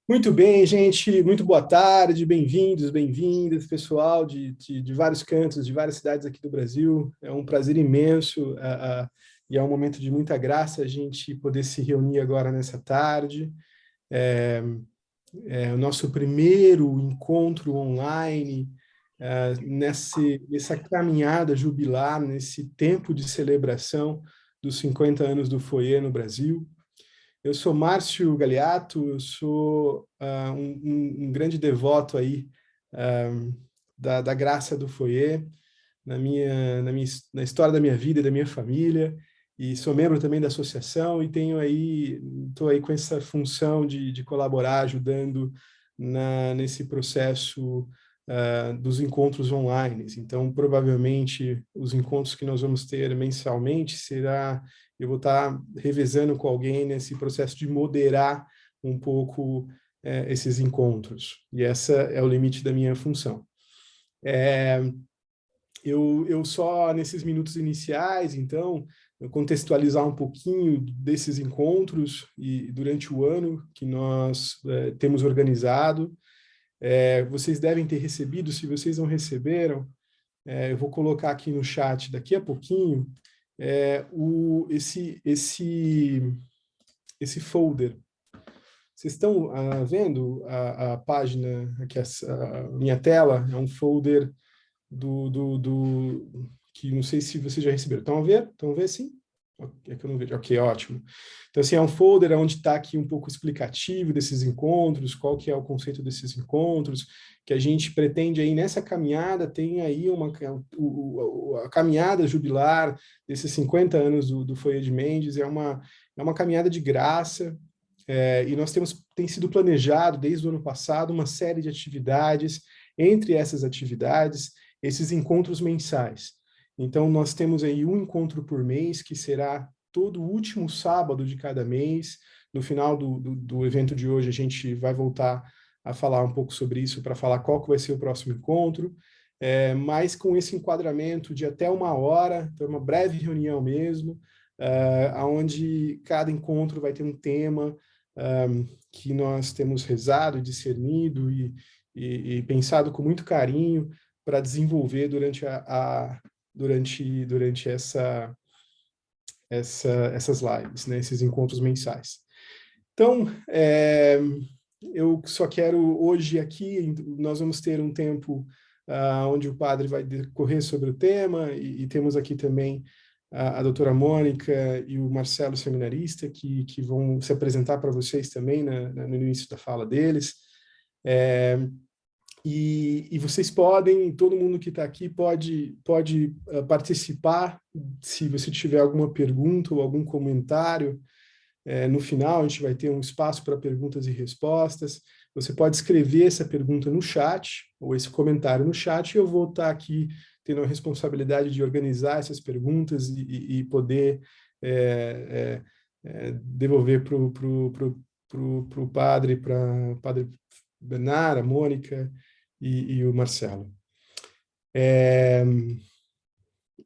Muito bem, gente. Muito boa tarde, bem-vindos, bem-vindas, pessoal de vários cantos, de várias cidades aqui do Brasil. É um prazer imenso e é um momento de muita graça a gente poder se reunir agora nessa tarde. É, é o nosso primeiro encontro online, nessa caminhada jubilar, nesse tempo de celebração dos 50 anos do Foyer no Brasil. Eu sou Márcio Galeato, eu sou um grande devoto aí ah, da graça do Foyer na história da minha vida e da minha família, e sou membro também da associação e estou aí com essa função de colaborar, ajudando nesse processo dos encontros online. Então, provavelmente, os encontros que nós vamos ter mensalmente eu vou estar revezando com alguém nesse processo de moderar um pouco esses encontros. E essa é o limite da minha função. Eu só, nesses minutos iniciais, então, eu contextualizar um pouquinho desses encontros e durante o ano que nós temos organizado. Vocês devem ter recebido, se vocês não receberam, eu vou colocar aqui no chat daqui a pouquinho, esse folder. Vocês estão vendo a página, aqui a minha tela, é um folder que não sei se vocês já receberam. Estão a ver? Estão a ver, sim? É que eu não vejo. Ok, ótimo. Então, assim, é um folder onde está aqui um pouco explicativo desses encontros, qual que é o conceito desses encontros, que a gente pretende aí nessa caminhada, tem aí a caminhada jubilar desses 50 anos do Foyer de Mendes, é uma caminhada de graça, e nós tem sido planejado desde o ano passado uma série de atividades, entre essas atividades, esses encontros mensais. Então, nós temos aí um encontro por mês, que será todo último sábado de cada mês. No final do evento de hoje, a gente vai voltar a falar um pouco sobre isso, para falar qual que vai ser o próximo encontro, mas com esse enquadramento de até 1 hora, então uma breve reunião mesmo, onde cada encontro vai ter um tema que nós temos rezado e discernido e pensado com muito carinho para desenvolver durante essas lives, né, esses encontros mensais. Então, eu só quero hoje aqui, nós vamos ter um tempo onde o padre vai decorrer sobre o tema, e temos aqui também a doutora Mônica e o Marcelo, seminarista, que vão se apresentar para vocês também no início da fala deles. E vocês podem, todo mundo que está aqui pode participar, se você tiver alguma pergunta ou algum comentário. No final, a gente vai ter um espaço para perguntas e respostas. Você pode escrever essa pergunta no chat, ou esse comentário no chat, e eu vou estar aqui tendo a responsabilidade de organizar essas perguntas e poder devolver para o padre Bernard, a Mônica e o Marcelo.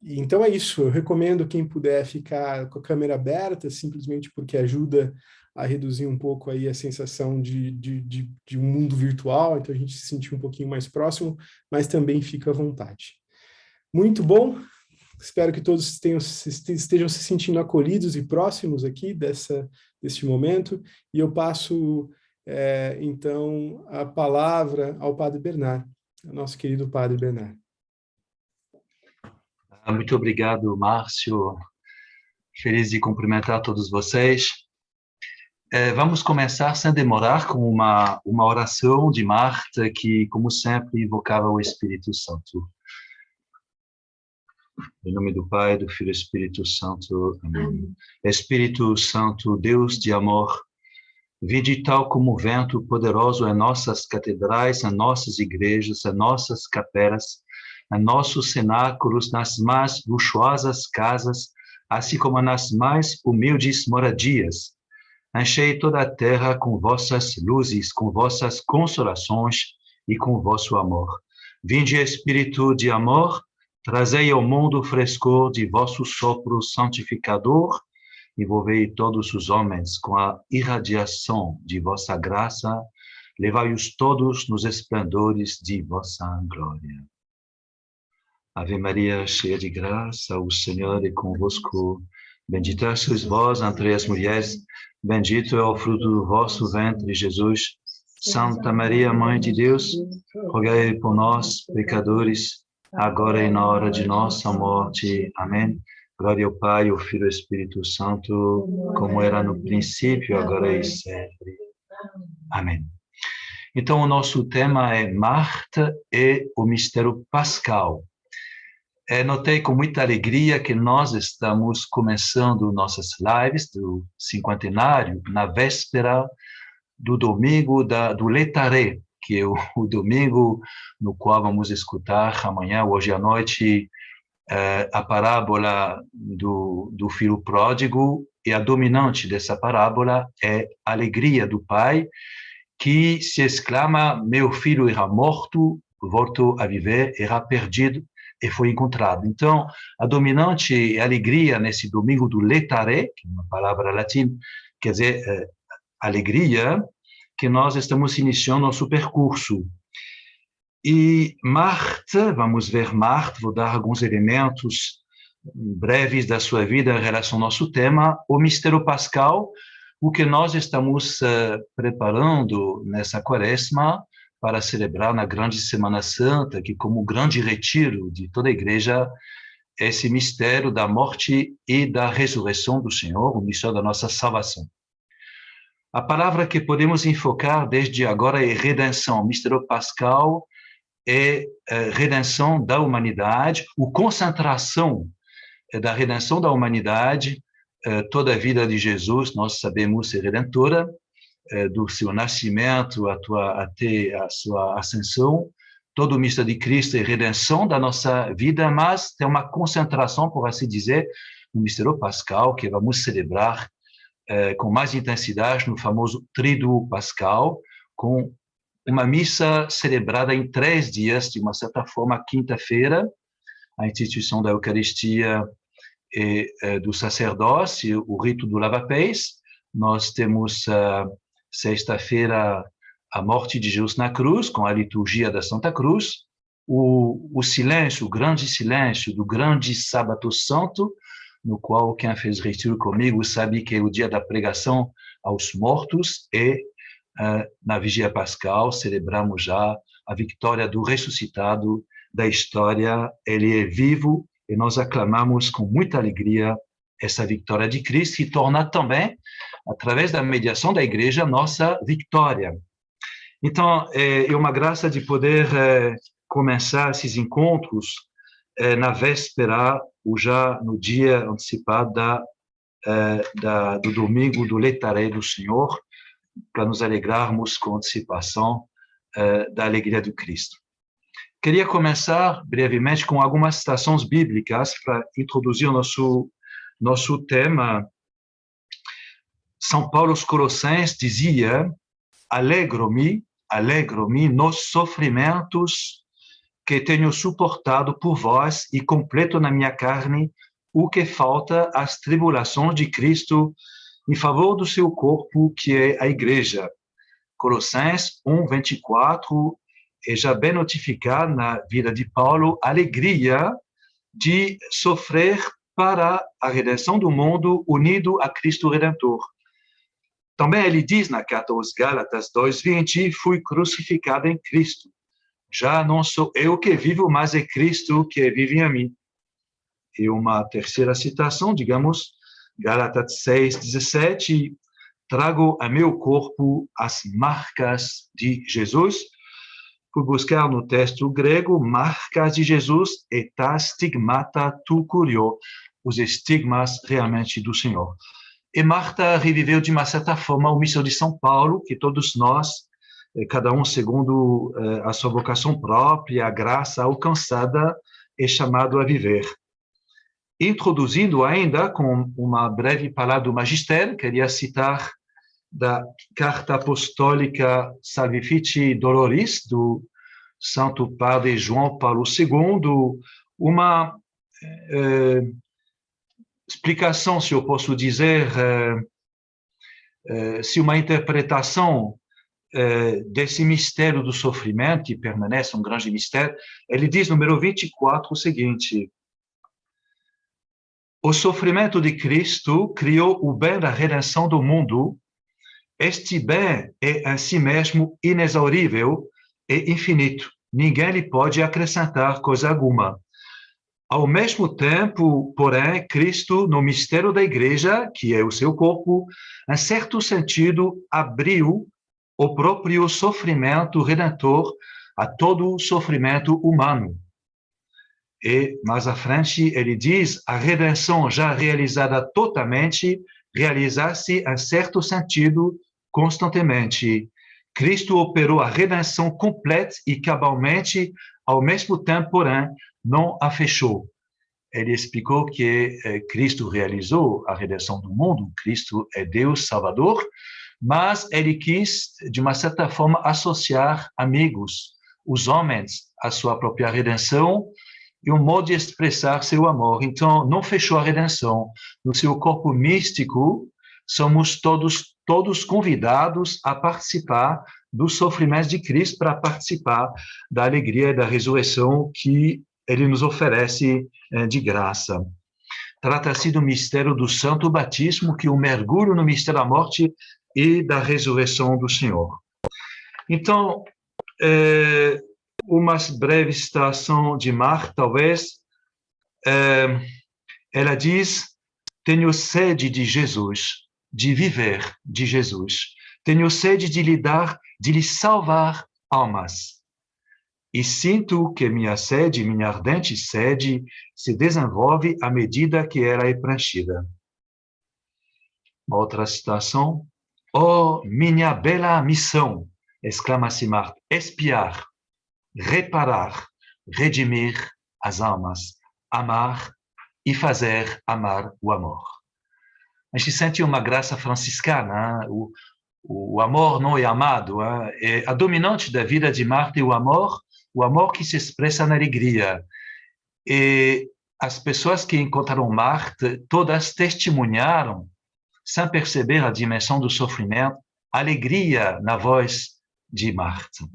Então é isso, eu recomendo quem puder ficar com a câmera aberta, simplesmente porque ajuda a reduzir um pouco aí a sensação de um mundo virtual, então a gente se sentir um pouquinho mais próximo, mas também fica à vontade. Muito bom, espero que todos estejam se sentindo acolhidos e próximos aqui deste momento, e eu passo, então, a palavra ao Padre Bernard, nosso querido Padre Bernard. Muito obrigado, Márcio. Feliz de cumprimentar todos vocês. Vamos começar sem demorar com uma oração de Marta que, como sempre, invocava o Espírito Santo. Em nome do Pai, do Filho e do Espírito Santo. Amém. Espírito Santo, Deus de amor, vinde tal como vento poderoso em nossas catedrais, em nossas igrejas, em nossas capelas, em nossos cenáculos, nas mais luxuosas casas, assim como nas mais humildes moradias. Enchei toda a terra com vossas luzes, com vossas consolações e com vosso amor. Vinde, Espírito de amor, trazei ao mundo o frescor de vosso sopro santificador, envolvei todos os homens com a irradiação de vossa graça, levai-os todos nos esplendores de vossa glória. Ave Maria, cheia de graça, o Senhor é convosco. Bendita sois vós entre as mulheres, bendito é o fruto do vosso ventre, Jesus. Santa Maria, Mãe de Deus, rogai por nós, pecadores, agora e na hora de nossa morte. Amém. Glória ao Pai, ao Filho e ao Espírito Santo, como era no princípio, agora e sempre. Amém. Então, o nosso tema é Marta e o mistério pascal. Notei com muita alegria que nós estamos começando nossas lives do cinquentenário na véspera do domingo do Letaré, que é o domingo no qual vamos escutar amanhã, hoje à noite, a parábola do filho pródigo, e a dominante dessa parábola é a alegria do pai, que se exclama: meu filho era morto, voltou a viver, era perdido e foi encontrado. Então, a dominante é a alegria nesse domingo do Letaré, que é uma palavra latina, quer dizer, alegria, que nós estamos iniciando nosso percurso. E Marta, vamos ver Marta, vou dar alguns elementos breves da sua vida em relação ao nosso tema, o mistério pascal, o que nós estamos preparando nessa quaresma para celebrar na grande Semana Santa, que como grande retiro de toda a igreja, esse mistério da morte e da ressurreição do Senhor, o mistério da nossa salvação. A palavra que podemos enfocar desde agora é redenção. O mistério pascal é redenção da humanidade, a concentração da redenção da humanidade. Toda a vida de Jesus, nós sabemos, é redentora, do seu nascimento até a sua ascensão. Todo o mistério de Cristo é redenção da nossa vida, mas tem uma concentração, por assim dizer, no mistério pascal, que vamos celebrar com mais intensidade no famoso Tríduo Pascal, com uma missa celebrada em 3 dias, de uma certa forma, quinta-feira, a instituição da Eucaristia e do sacerdócio, o rito do lava-pés. Nós temos sexta-feira a morte de Jesus na cruz, com a liturgia da Santa Cruz, o silêncio, o grande silêncio do grande sábado santo, no qual quem fez retiro comigo sabe que é o dia da pregação aos mortos, e na Vigília Pascal celebramos já a vitória do ressuscitado da história. Ele é vivo e nós aclamamos com muita alegria essa vitória de Cristo, que torna também, através da mediação da igreja, nossa vitória. Então, é uma graça de poder começar esses encontros na véspera, ou já no dia antecipado do domingo do Letaré do Senhor, para nos alegrarmos com antecipação da alegria do Cristo. Queria começar brevemente com algumas citações bíblicas para introduzir o nosso tema. São Paulo aos Colossenses dizia: alegro-me nos sofrimentos que tenho suportado por vós e completo na minha carne o que falta às tribulações de Cristo em favor do seu corpo, que é a igreja. Colossenses 1:24, é já bem notificado na vida de Paulo a alegria de sofrer para a redenção do mundo unido a Cristo Redentor. Também ele diz na carta aos Gálatas 2:20, fui crucificado em Cristo. Já não sou eu que vivo, mas é Cristo que vive em mim. E uma terceira citação, digamos, Gálatas 6:17, trago a meu corpo as marcas de Jesus. Fui buscar no texto grego, marcas de Jesus, eta stigmata tu curio, os estigmas realmente do Senhor. E Marta reviveu de uma certa forma o mistério de São Paulo, que todos nós, cada um segundo a sua vocação própria, a graça alcançada, é chamado a viver. Introduzindo ainda com uma breve palavra do Magistério, queria citar da Carta Apostólica Salvifici Doloris, do Santo Padre João Paulo II, uma explicação, se eu posso dizer, se uma interpretação desse mistério do sofrimento, que permanece um grande mistério, ele diz, número 24, o seguinte: o sofrimento de Cristo criou o bem da redenção do mundo. Este bem é em si mesmo inexaurível e infinito. Ninguém lhe pode acrescentar coisa alguma. Ao mesmo tempo, porém, Cristo, no mistério da Igreja, que é o seu corpo, em certo sentido, abriu o próprio sofrimento redentor a todo o sofrimento humano. E mais à frente ele diz: a redenção já realizada totalmente realiza-se em certo sentido constantemente. Cristo operou a redenção completa e cabalmente, ao mesmo tempo, porém, não a fechou. Ele explicou que Cristo realizou a redenção do mundo, Cristo é Deus Salvador, mas ele quis, de uma certa forma, associar amigos, os homens, à sua própria redenção, e um modo de expressar seu amor. Então, não fechou a redenção. No seu corpo místico, somos todos convidados a participar dos sofrimentos de Cristo, para participar da alegria e da ressurreição que ele nos oferece de graça. Trata-se do mistério do santo batismo, que é um mergulho no mistério da morte e da ressurreição do Senhor. Então, uma breve citação de Marta, talvez. Ela diz: tenho sede de Jesus, de viver de Jesus. Tenho sede de lhe salvar almas. E sinto que minha sede, minha ardente sede, se desenvolve à medida que ela é preenchida. Uma outra citação: oh, minha bela missão, exclama-se Marta, expiar, reparar, redimir as almas, amar e fazer amar o amor. A gente sente uma graça franciscana, o amor não é amado. É a dominante da vida de Marta é o amor que se expressa na alegria. E as pessoas que encontraram Marta, todas testemunharam, sem perceber a dimensão do sofrimento, a alegria na voz de Marta.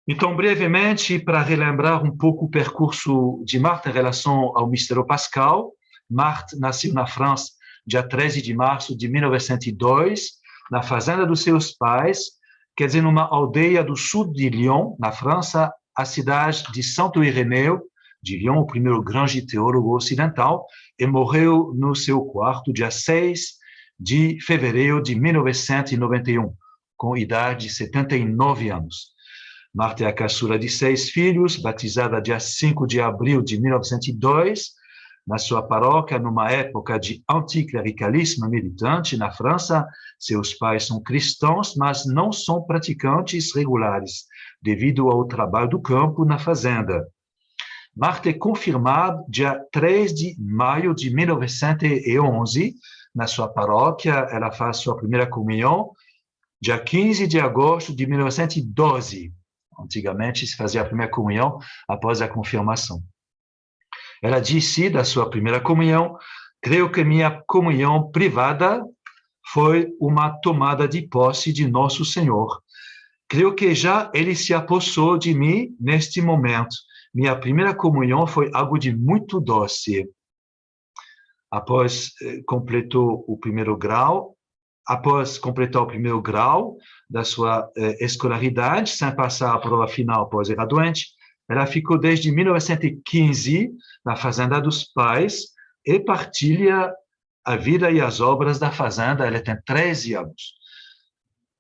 Então, brevemente, para relembrar um pouco o percurso de Marta em relação ao mistério pascal, Marta nasceu na França, dia 13 de março de 1902, na fazenda dos seus pais, quer dizer, numa aldeia do sul de Lyon, na França, a cidade de Santo Ireneu de Lyon, o primeiro grande teólogo ocidental, e morreu no seu quarto, dia 6 de fevereiro de 1991, com idade de 79 anos. Marta é a caçula de 6 filhos, batizada dia 5 de abril de 1902, na sua paróquia, numa época de anticlericalismo militante na França. Seus pais são cristãos, mas não são praticantes regulares, devido ao trabalho do campo na fazenda. Marta é confirmada dia 3 de maio de 1911, na sua paróquia. Ela faz sua primeira comunhão dia 15 de agosto de 1912. Antigamente se fazia a primeira comunhão após a confirmação. Ela disse da sua primeira comunhão: creio que minha comunhão privada foi uma tomada de posse de Nosso Senhor. Creio que já Ele se apossou de mim neste momento. Minha primeira comunhão foi algo de muito doce. Após completar o primeiro grau da sua escolaridade, sem passar a prova final, pois era doente, ela ficou desde 1915 na fazenda dos pais e partilha a vida e as obras da fazenda. Ela tem 13 anos.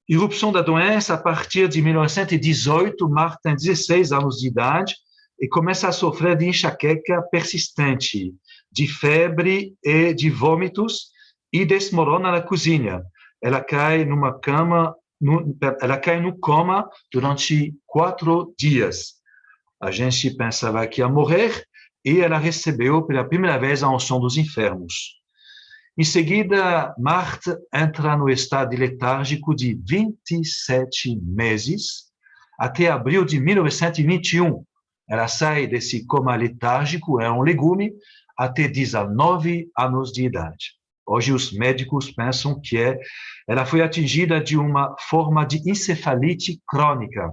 Irrupção da doença a partir de 1918. Marta tem 16 anos de idade e começa a sofrer de enxaqueca persistente, de febre e de vômitos, e desmorona na cozinha. Ela cai no coma durante 4 dias. A gente pensava que ia morrer, e ela recebeu pela primeira vez a unção dos enfermos. Em seguida, Marta entra no estado letárgico de 27 meses, até abril de 1921. Ela sai desse coma letárgico, é um legume, até 19 anos de idade. Hoje os médicos pensam que ela foi atingida de uma forma de encefalite crônica.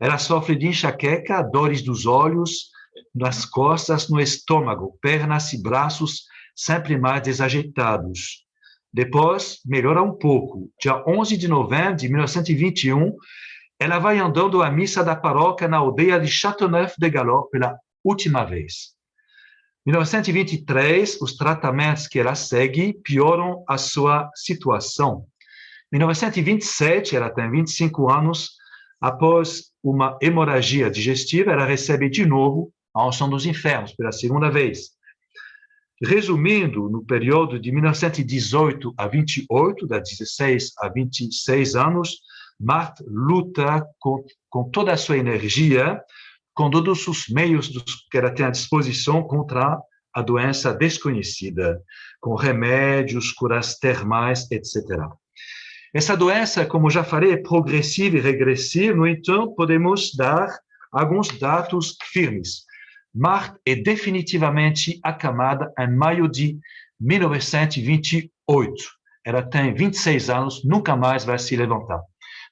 Ela sofre de enxaqueca, dores dos olhos, nas costas, no estômago, pernas e braços sempre mais desajeitados. Depois, melhora um pouco. Dia 11 de novembro de 1921, ela vai andando à missa da paróquia na aldeia de Châteauneuf-de-Galord pela última vez. Em 1923, os tratamentos que ela segue pioram a sua situação. Em 1927, ela tem 25 anos, após uma hemorragia digestiva, ela recebe de novo a unção dos infernos, pela segunda vez. Resumindo, no período de 1918 a 28, de 16 a 26 anos, Marthe luta com toda a sua energia, com todos os meios que ela tem à disposição contra a doença desconhecida, com remédios, curas termais, etc. Essa doença, como já falei, é progressiva e regressiva, no entanto, podemos dar alguns dados firmes. Marthe é definitivamente acamada em maio de 1928. Ela tem 26 anos, nunca mais vai se levantar.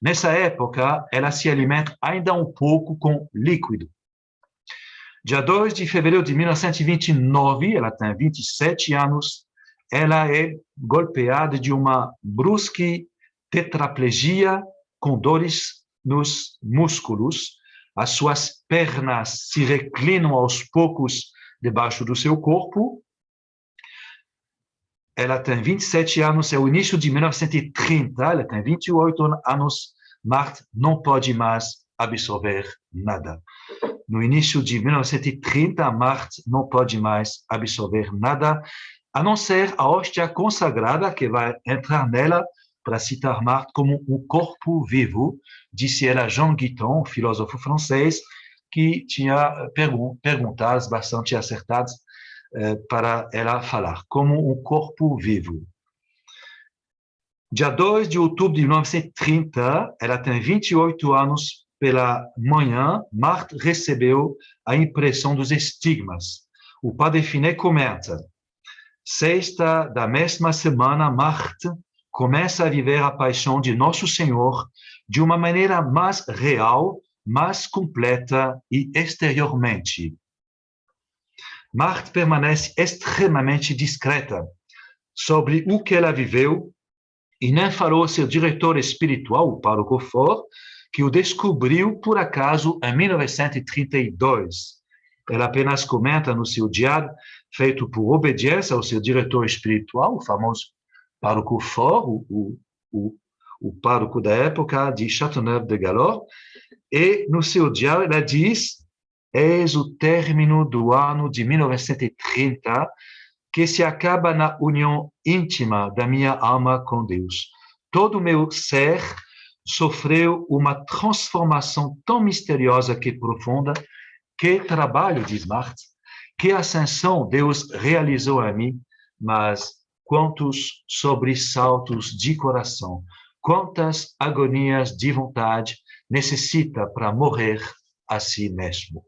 Nessa época, ela se alimenta ainda um pouco com líquido. Dia 2 de fevereiro de 1929, ela tem 27 anos, ela é golpeada de uma brusca tetraplegia com dores nos músculos. As suas pernas se reclinam aos poucos debaixo do seu corpo. Ela tem 27 anos, é o início de 1930, ela tem 28 anos, Marthe não pode mais absorver nada. No início de 1930, Marthe não pode mais absorver nada, a não ser a hóstia consagrada que vai entrar nela, para citar Marthe, como um corpo vivo, disse ela Jean Guiton, filósofo francês, que tinha perguntas bastante acertadas para ela falar, como um corpo vivo. Dia 2 de outubro de 1930, ela tem 28 anos, pela manhã, Marthe recebeu a impressão dos estigmas. O padre Finet comenta, sexta da mesma semana, Marthe começa a viver a paixão de Nosso Senhor de uma maneira mais real, mais completa e exteriormente. Marthe permanece extremamente discreta sobre o que ela viveu e nem falou ao seu diretor espiritual, o pároco Faure, que o descobriu por acaso em 1932. Ela apenas comenta no seu diário, feito por obediência ao seu diretor espiritual, o famoso pároco Faure, o pároco da época de Châteauneuf-de-Galord, e no seu diário ela diz: eis o término do ano de 1930, que se acaba na união íntima da minha alma com Deus. Todo o meu ser sofreu uma transformação tão misteriosa que profunda. Que trabalho, diz Marthe, que ascensão Deus realizou a mim, mas quantos sobressaltos de coração, quantas agonias de vontade necessita para morrer a si mesmo.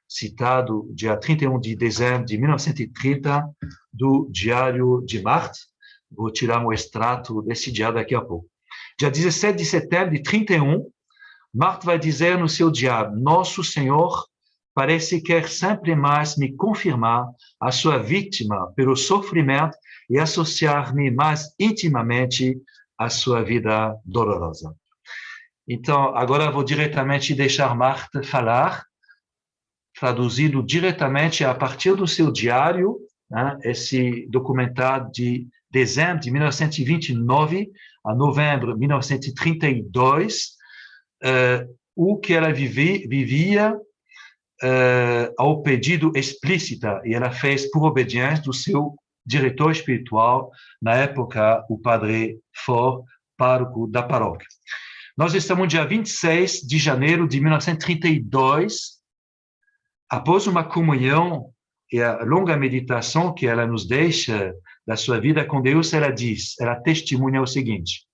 Citado dia 31 de dezembro de 1930, do Diário de Marthe. Vou tirar um extrato desse diário daqui a pouco. Dia 17 de setembro de 31, Marthe vai dizer no seu diário: Nosso Senhor parece quer sempre mais me confirmar a sua vítima pelo sofrimento e associar-me mais intimamente à sua vida dolorosa. Então, agora vou diretamente deixar Marthe falar, traduzido diretamente a partir do seu diário, né, esse documentário de dezembro de 1929 a novembro de 1932, o que ela vivia ao pedido explícito, e ela fez por obediência do seu diretor espiritual, na época, o padre Faure, pároco da paróquia. Nós estamos no dia 26 de janeiro de 1932, após uma comunhão e a longa meditação que ela nos deixa da sua vida com Deus, ela diz, ela testemunha o seguinte: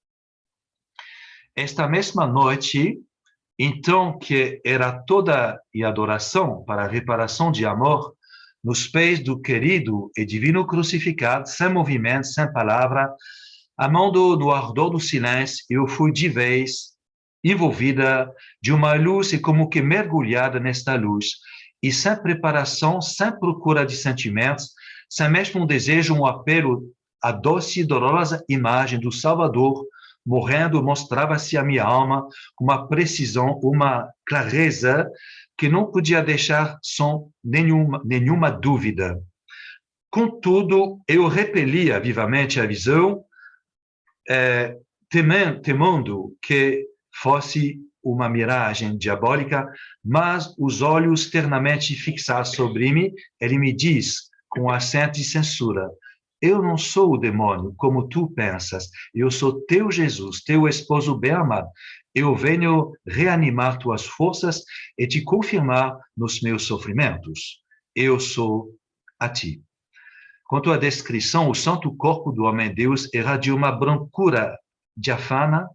esta mesma noite, então que era toda em adoração para a reparação de amor, nos pés do querido e divino crucificado, sem movimento, sem palavra, amando no ardor do silêncio, eu fui de vez envolvida de uma luz e como que mergulhada nesta luz, e sem preparação, sem procura de sentimentos, sem mesmo um desejo, um apelo, a doce e dolorosa imagem do Salvador morrendo mostrava-se a minha alma com uma precisão, uma clareza que não podia deixar som nenhuma dúvida. Contudo, eu repelia vivamente a visão, temendo que fosse uma miragem diabólica, mas os olhos ternamente fixados sobre mim, ele me diz, com acento de censura: eu não sou o demônio, como tu pensas. Eu sou teu Jesus, teu esposo bem-amado. Eu venho reanimar tuas forças e te confirmar nos meus sofrimentos. Eu sou a ti. Quanto à descrição, o santo corpo do homem-deus era de uma brancura diafana,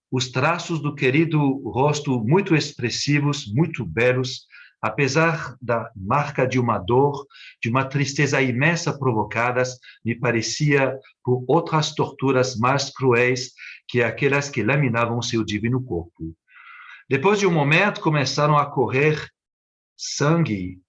os traços do querido rosto muito expressivos, muito belos, apesar da marca de uma dor, de uma tristeza imensa provocadas, me parecia por outras torturas mais cruéis que aquelas que laminavam seu divino corpo. Depois de um momento, começou a correr sangue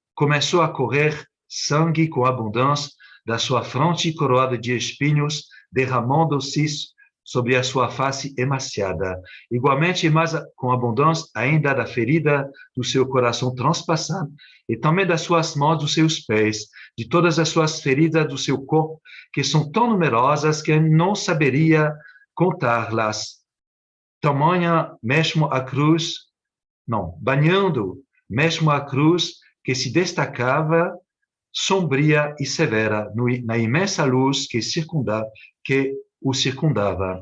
com abundância da sua fronte coroada de espinhos, derramando-se sobre a sua face emaciada. Igualmente, mas com abundância ainda da ferida do seu coração transpassado, e também das suas mãos, dos seus pés, de todas as suas feridas do seu corpo, que são tão numerosas que não saberia contá-las. Tamanha mesmo a cruz, banhando mesmo a cruz, que se destacava sombria e severa na imensa luz que o circundava.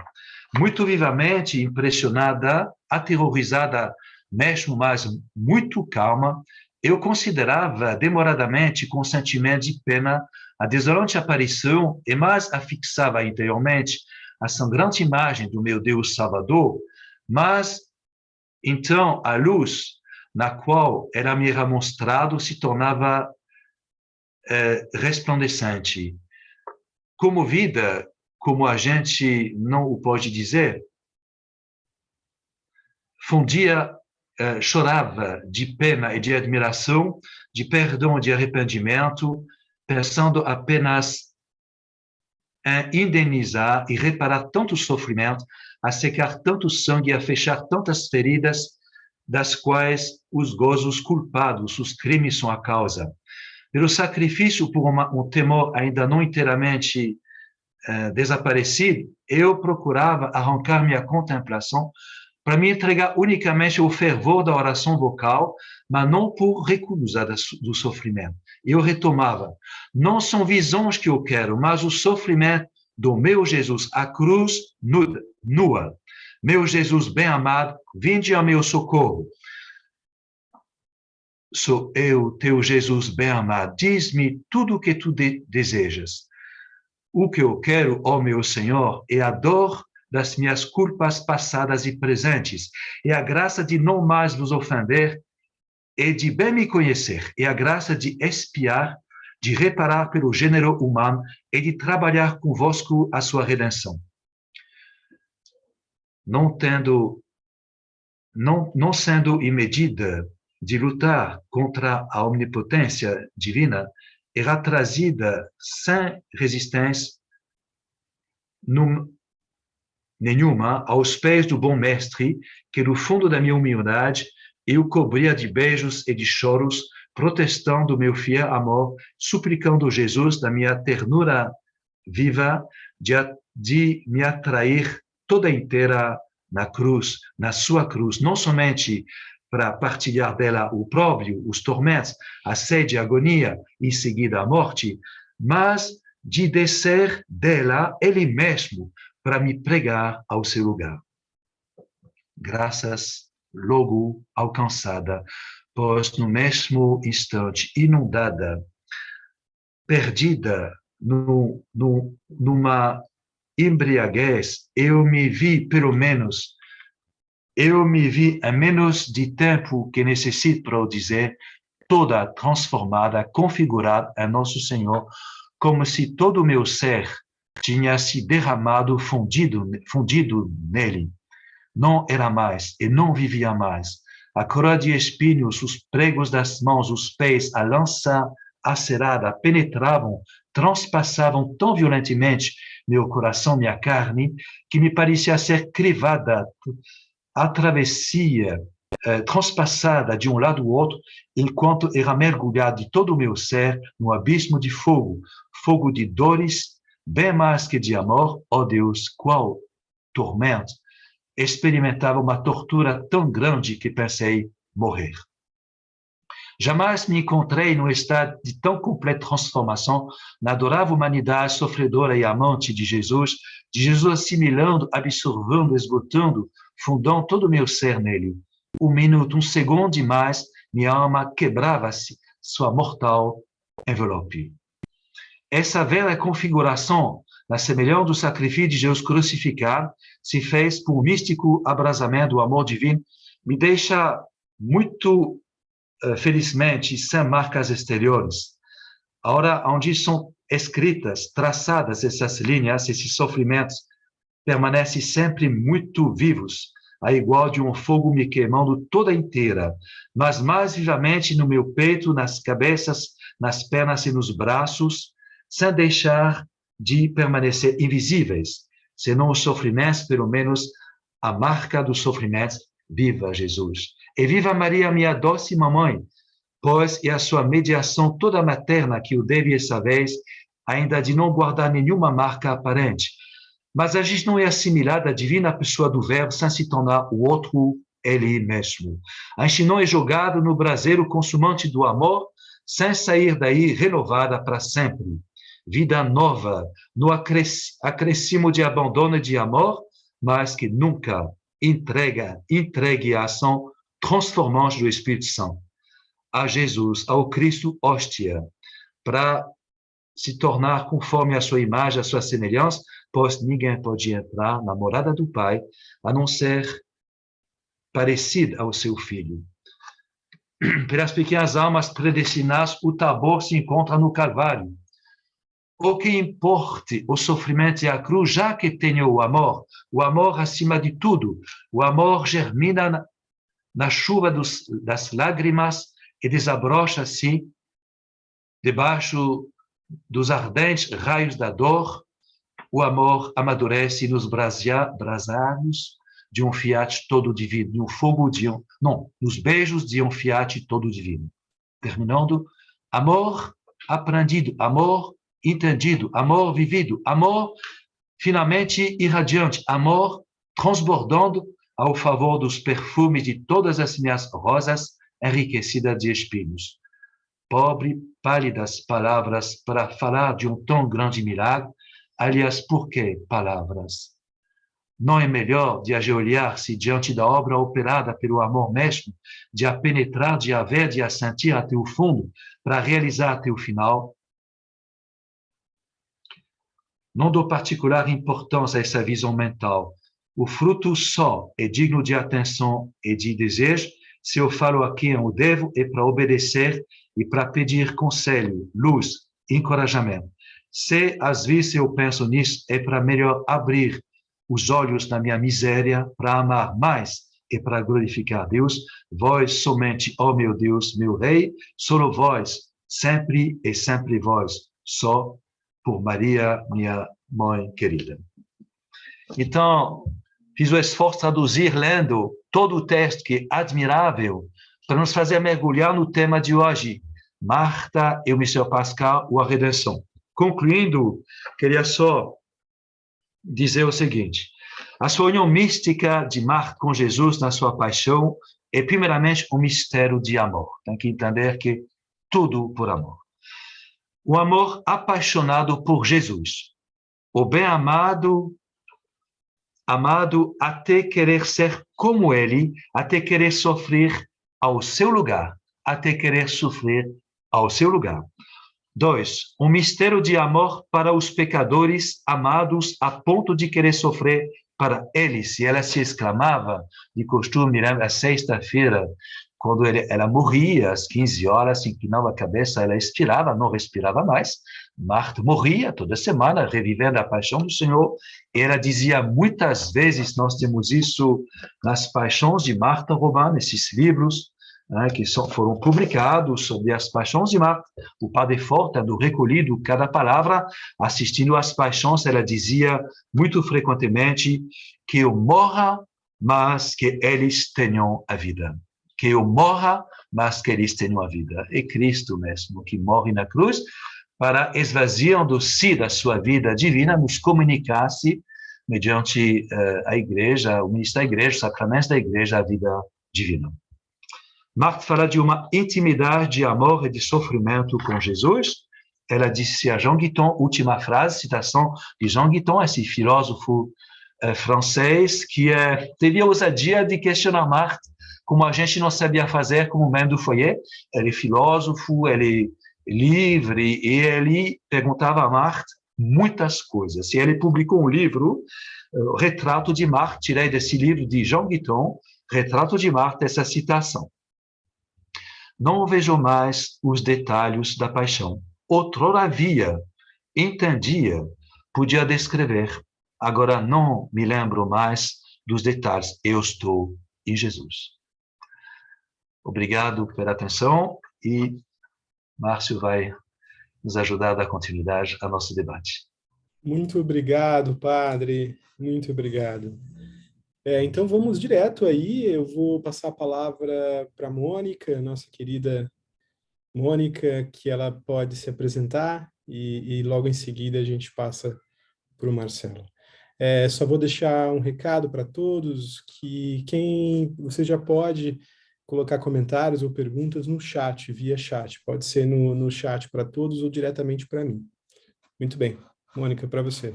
Muito vivamente impressionada, aterrorizada mesmo, mas muito calma, eu considerava demoradamente, com sentimento de pena, a desolante aparição e mais a fixava interiormente a sangrante imagem do meu Deus Salvador, mas então a luz na qual ela me era mostrado se tornava resplandecente. Comovida, como a gente não o pode dizer, fundia, chorava de pena e de admiração, de perdão e de arrependimento, pensando apenas em indenizar e reparar tanto sofrimento, a secar tanto sangue, a fechar tantas feridas, das quais os gozos culpados, os crimes são a causa. Pelo sacrifício por um temor ainda não inteiramente desaparecido, eu procurava arrancar minha contemplação para me entregar unicamente ao fervor da oração vocal, mas não por recusa do sofrimento. Eu retomava: não são visões que eu quero, mas o sofrimento do meu Jesus, a cruz nua. Meu Jesus bem-amado, vinde ao meu socorro. Sou eu, teu Jesus bem-amado, diz-me tudo o que tu desejas. O que eu quero, ó meu Senhor, é a dor das minhas culpas passadas e presentes, é a graça de não mais vos ofender, e de bem me conhecer, é a graça de expiar, de reparar pelo gênero humano e de trabalhar convosco a sua redenção. Não sendo impedida de lutar contra a onipotência divina, era trazida sem resistência nenhuma aos pés do bom mestre, que no fundo da minha humildade eu cobria de beijos e de choros, protestando meu fiel amor, suplicando Jesus da minha ternura viva de me atrair toda inteira na cruz, na sua cruz, não somente para partilhar dela o próprio, os tormentos, a sede, a agonia e em seguida a morte, mas de descer dela ele mesmo para me pregar ao seu lugar. Graças logo alcançada, pois no mesmo instante, inundada, perdida numa embriaguez, eu me vi em menos de tempo que necessito para o dizer, toda transformada, configurada a Nosso Senhor, como se todo o meu ser tinha se derramado, fundido nele. Não era mais e não vivia mais. A coroa de espinhos, os pregos das mãos, os pés, a lança acerada penetravam, transpassavam tão violentamente meu coração, minha carne, que me parecia ser crivada, transpassada de um lado ao outro, enquanto era mergulhado de todo o meu ser no abismo de fogo, fogo de dores, bem mais que de amor. Oh Deus, qual tormento! Experimentava uma tortura tão grande que pensei morrer. Jamais me encontrei num estado de tão completa transformação na adorável humanidade sofredora e amante de Jesus assimilando, absorvendo, esgotando, fundando todo o meu ser nele. Um minuto, um segundo demais, minha alma quebrava-se, sua mortal envelope. Essa velha configuração, na semelhança do sacrifício de Jesus crucificado, se fez por um místico abrasamento do amor divino, me deixa muito felizmente sem marcas exteriores. Agora, onde são escritas, traçadas essas linhas, esses sofrimentos, permanecem sempre muito vivos, a igual de um fogo me queimando toda inteira, mas mais vivamente no meu peito, nas cabeças, nas pernas e nos braços, sem deixar de permanecer invisíveis, senão os sofrimentos, pelo menos a marca dos sofrimentos. Viva Jesus! E viva Maria, minha doce mamãe, pois é a sua mediação toda materna que o deve essa vez, ainda de não guardar nenhuma marca aparente. Mas a gente não é assimilada à divina pessoa do Verbo sem se tornar o outro ele mesmo. A gente não é jogado no braseiro consumante do amor sem sair daí renovada para sempre. Vida nova, no acréscimo de abandono e de amor, mas que nunca entregue a ação transformante do Espírito Santo. A Jesus, ao Cristo hóstia, para se tornar conforme a sua imagem, a sua semelhança, pois ninguém pode entrar na morada do Pai a não ser parecido ao seu Filho. Pelas pequenas almas predestinadas, o Tabor se encontra no Calvário. O que importe o sofrimento e a cruz, já que tenho o amor acima de tudo. O amor germina na chuva das lágrimas e desabrocha-se debaixo dos ardentes raios da dor. O amor amadurece nos brasários de um fiat todo divino, no fogo nos beijos de um fiat todo divino. Terminando, amor aprendido, amor entendido, amor vivido, amor finalmente irradiante, amor transbordando ao favor dos perfumes de todas as minhas rosas enriquecidas de espinhos. Pobre, pálidas palavras para falar de um tão grande milagre, aliás, por que palavras? Não é melhor de ajoelhar-se diante da obra operada pelo amor mesmo, de a penetrar, de a ver, de a sentir até o fundo, para realizar até o final? Não dou particular importância a essa visão mental. O fruto só é digno de atenção e de desejo se eu falo a quem eu devo é para obedecer e para pedir conselho, luz, encorajamento. Se às vezes eu penso nisso, é para melhor abrir os olhos na minha miséria, para amar mais e para glorificar Deus. Vós somente, ó meu Deus, meu Rei, solo vós, sempre e sempre vós, só por Maria, minha mãe querida. Então, fiz o esforço de traduzir, lendo todo o texto, que é admirável, para nos fazer mergulhar no tema de hoje, Marta e o Mistério Pascal, ou a redenção. Concluindo, queria só dizer o seguinte: a sua união mística de Marta com Jesus na sua paixão é, primeiramente, um mistério de amor. Tem que entender que tudo por amor. O amor apaixonado por Jesus. O bem-amado, amado até querer ser como ele, até querer sofrer ao seu lugar, até querer sofrer ao seu lugar. 2. Um mistério de amor para os pecadores amados a ponto de querer sofrer para eles. E ela se exclamava, de costume, a sexta-feira, quando ela morria às 15 horas, inclinava a cabeça, ela expirava, não respirava mais. Marta morria toda semana, revivendo a paixão do Senhor. Ela dizia muitas vezes, nós temos isso nas Paixões de Marta Robin, esses livros, né, que foram publicados sobre as Paixões de Marta. O Padre Fort, tendo recolhido cada palavra, assistindo às Paixões, ela dizia muito frequentemente que eu morra, mas que eles tenham a vida. Que eu morra, mas que eles tenham a vida. É Cristo mesmo que morre na cruz para, esvaziando-se da sua vida divina, nos comunicar-se mediante a igreja, o ministério da igreja, os sacramentos da igreja, a vida divina. Marta fala de uma intimidade de amor e de sofrimento com Jesus. Ela disse a Jean Guiton, última frase, citação de Jean Guiton, esse filósofo francês, que teve a ousadia de questionar Marta, como a gente não sabia fazer como membro do foyer. Ele é filósofo, ele é livre, e ele perguntava a Marta muitas coisas. E ele publicou um livro, Retrato de Marta, tirei desse livro de Jean Guiton, Retrato de Marta, essa citação. Não vejo mais os detalhes da paixão. Outrora via, entendia, podia descrever. Agora não me lembro mais dos detalhes. Eu estou em Jesus. Obrigado pela atenção e Márcio vai nos ajudar a dar continuidade ao nosso debate. Muito obrigado, padre. Muito obrigado. Então vamos direto aí. Eu vou passar a palavra para a Mônica, nossa querida Mônica, que ela pode se apresentar e logo em seguida a gente passa para o Marcelo. Só vou deixar um recado para todos, que você já pode colocar comentários ou perguntas no chat, via chat. Pode ser no chat para todos ou diretamente para mim. Muito bem. Mônica, para você.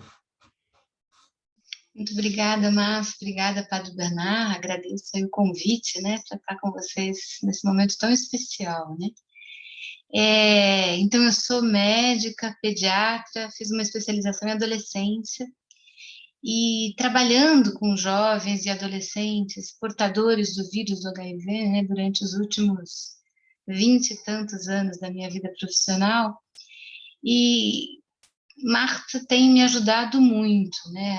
Muito obrigada, Márcio. Obrigada, Padre Bernard. Agradeço aí o convite, né, para estar com vocês nesse momento tão especial, né? Então, eu sou médica, pediatra, fiz uma especialização em adolescência e trabalhando com jovens e adolescentes portadores do vírus do HIV, né, durante os últimos 20 e tantos anos da minha vida profissional. E Marta tem me ajudado muito, né,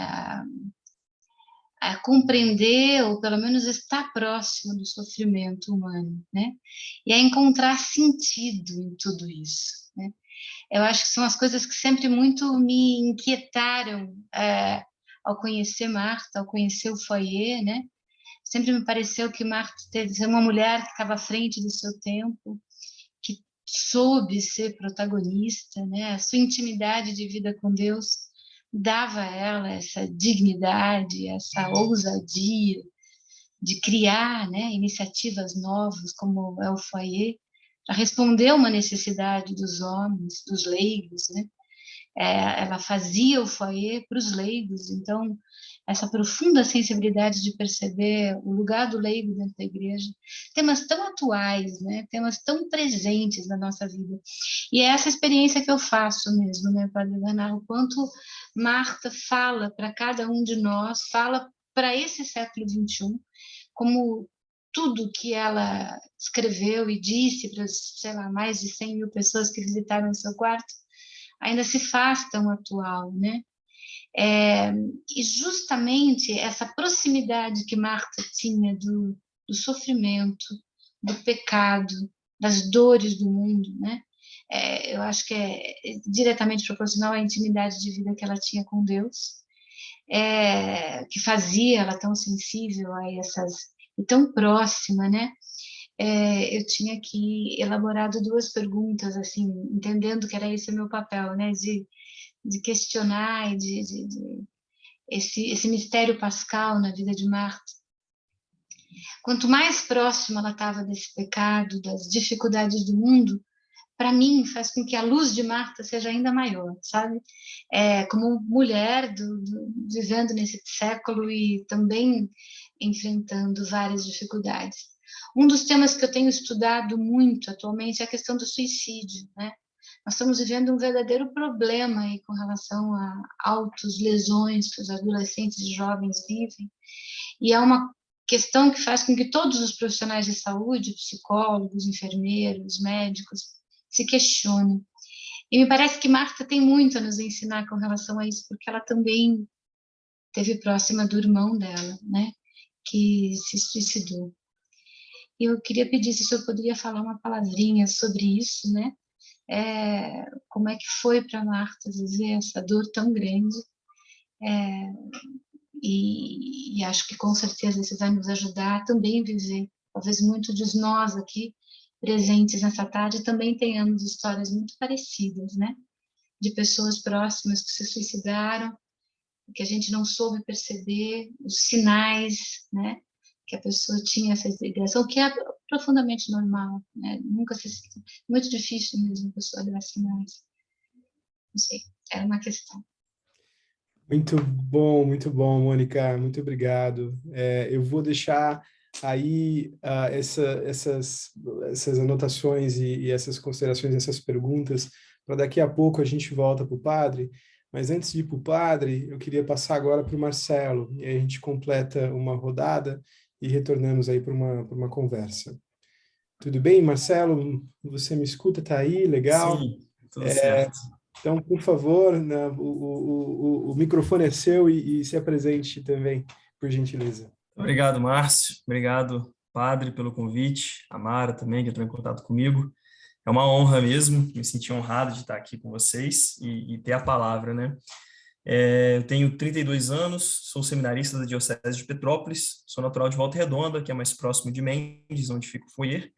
a compreender, ou pelo menos estar próximo do sofrimento humano, né, e a encontrar sentido em tudo isso, né. Eu acho que são as coisas que sempre muito me inquietaram ao conhecer Marta, ao conhecer o foyer, né. Sempre me pareceu que Marta teve uma mulher que estava à frente do seu tempo, que soube ser protagonista, né. A sua intimidade de vida com Deus dava a ela essa dignidade, essa ousadia de criar, né, iniciativas novas, como é o foyer, para responder a uma necessidade dos homens, dos leigos, né? Ela fazia o foyer para os leigos, então essa profunda sensibilidade de perceber o lugar do leigo dentro da igreja, temas tão atuais, né? Temas tão presentes na nossa vida. E é essa experiência que eu faço mesmo, né, Padre Bernard, o quanto Marta fala para cada um de nós, fala para esse século XXI, como tudo que ela escreveu e disse para, sei lá, mais de 100 mil pessoas que visitaram o seu quarto, ainda se faz tão atual, né? E justamente essa proximidade que Marta tinha do sofrimento, do pecado, das dores do mundo, né? Eu acho que é diretamente proporcional à intimidade de vida que ela tinha com Deus, que fazia ela tão sensível a essas, e tão próxima, né? Eu tinha aqui elaborado duas perguntas, assim, entendendo que era esse o meu papel, né? De questionar e de esse mistério pascal na vida de Marta. Quanto mais próxima ela estava desse pecado, das dificuldades do mundo, para mim faz com que a luz de Marta seja ainda maior, sabe? Como mulher vivendo nesse século e também enfrentando várias dificuldades. Um dos temas que eu tenho estudado muito atualmente é a questão do suicídio, né? Nós estamos vivendo um verdadeiro problema aí com relação a autolesões que os adolescentes e jovens vivem, e é uma questão que faz com que todos os profissionais de saúde, psicólogos, enfermeiros, médicos, se questionem. E me parece que Marta tem muito a nos ensinar com relação a isso, porque ela também esteve próxima do irmão dela, né, que se suicidou. E eu queria pedir se o senhor poderia falar uma palavrinha sobre isso, né? Como é que foi para Marta viver essa dor tão grande? E acho que com certeza isso vai nos ajudar também a viver. Talvez muitos de nós aqui presentes nessa tarde também tenhamos histórias muito parecidas, né? De pessoas próximas que se suicidaram, que a gente não soube perceber os sinais, né? Que a pessoa tinha essa ligação, que é profundamente normal, né? Nunca se... Muito difícil mesmo a pessoa dar sinais. Não sei, era uma questão. Muito bom, Mônica, muito obrigado. Eu vou deixar aí essas anotações e essas considerações, essas perguntas, para daqui a pouco a gente volta para o padre, mas antes de ir para o padre, eu queria passar agora para o Marcelo, e aí a gente completa uma rodada e retornamos aí para uma conversa. Tudo bem, Marcelo? Você me escuta? Tá aí? Legal? Sim, tudo certo. Então, por favor, né, o microfone é seu e se apresente também, por gentileza. Obrigado, Márcio. Obrigado, padre, pelo convite. A Mara também, que entrou em contato comigo. É uma honra mesmo, me senti honrado de estar aqui com vocês e ter a palavra, né? Eu tenho 32 anos, sou seminarista da Diocese de Petrópolis, sou natural de Volta Redonda, que é mais próximo de Mendes, onde fica o foyer.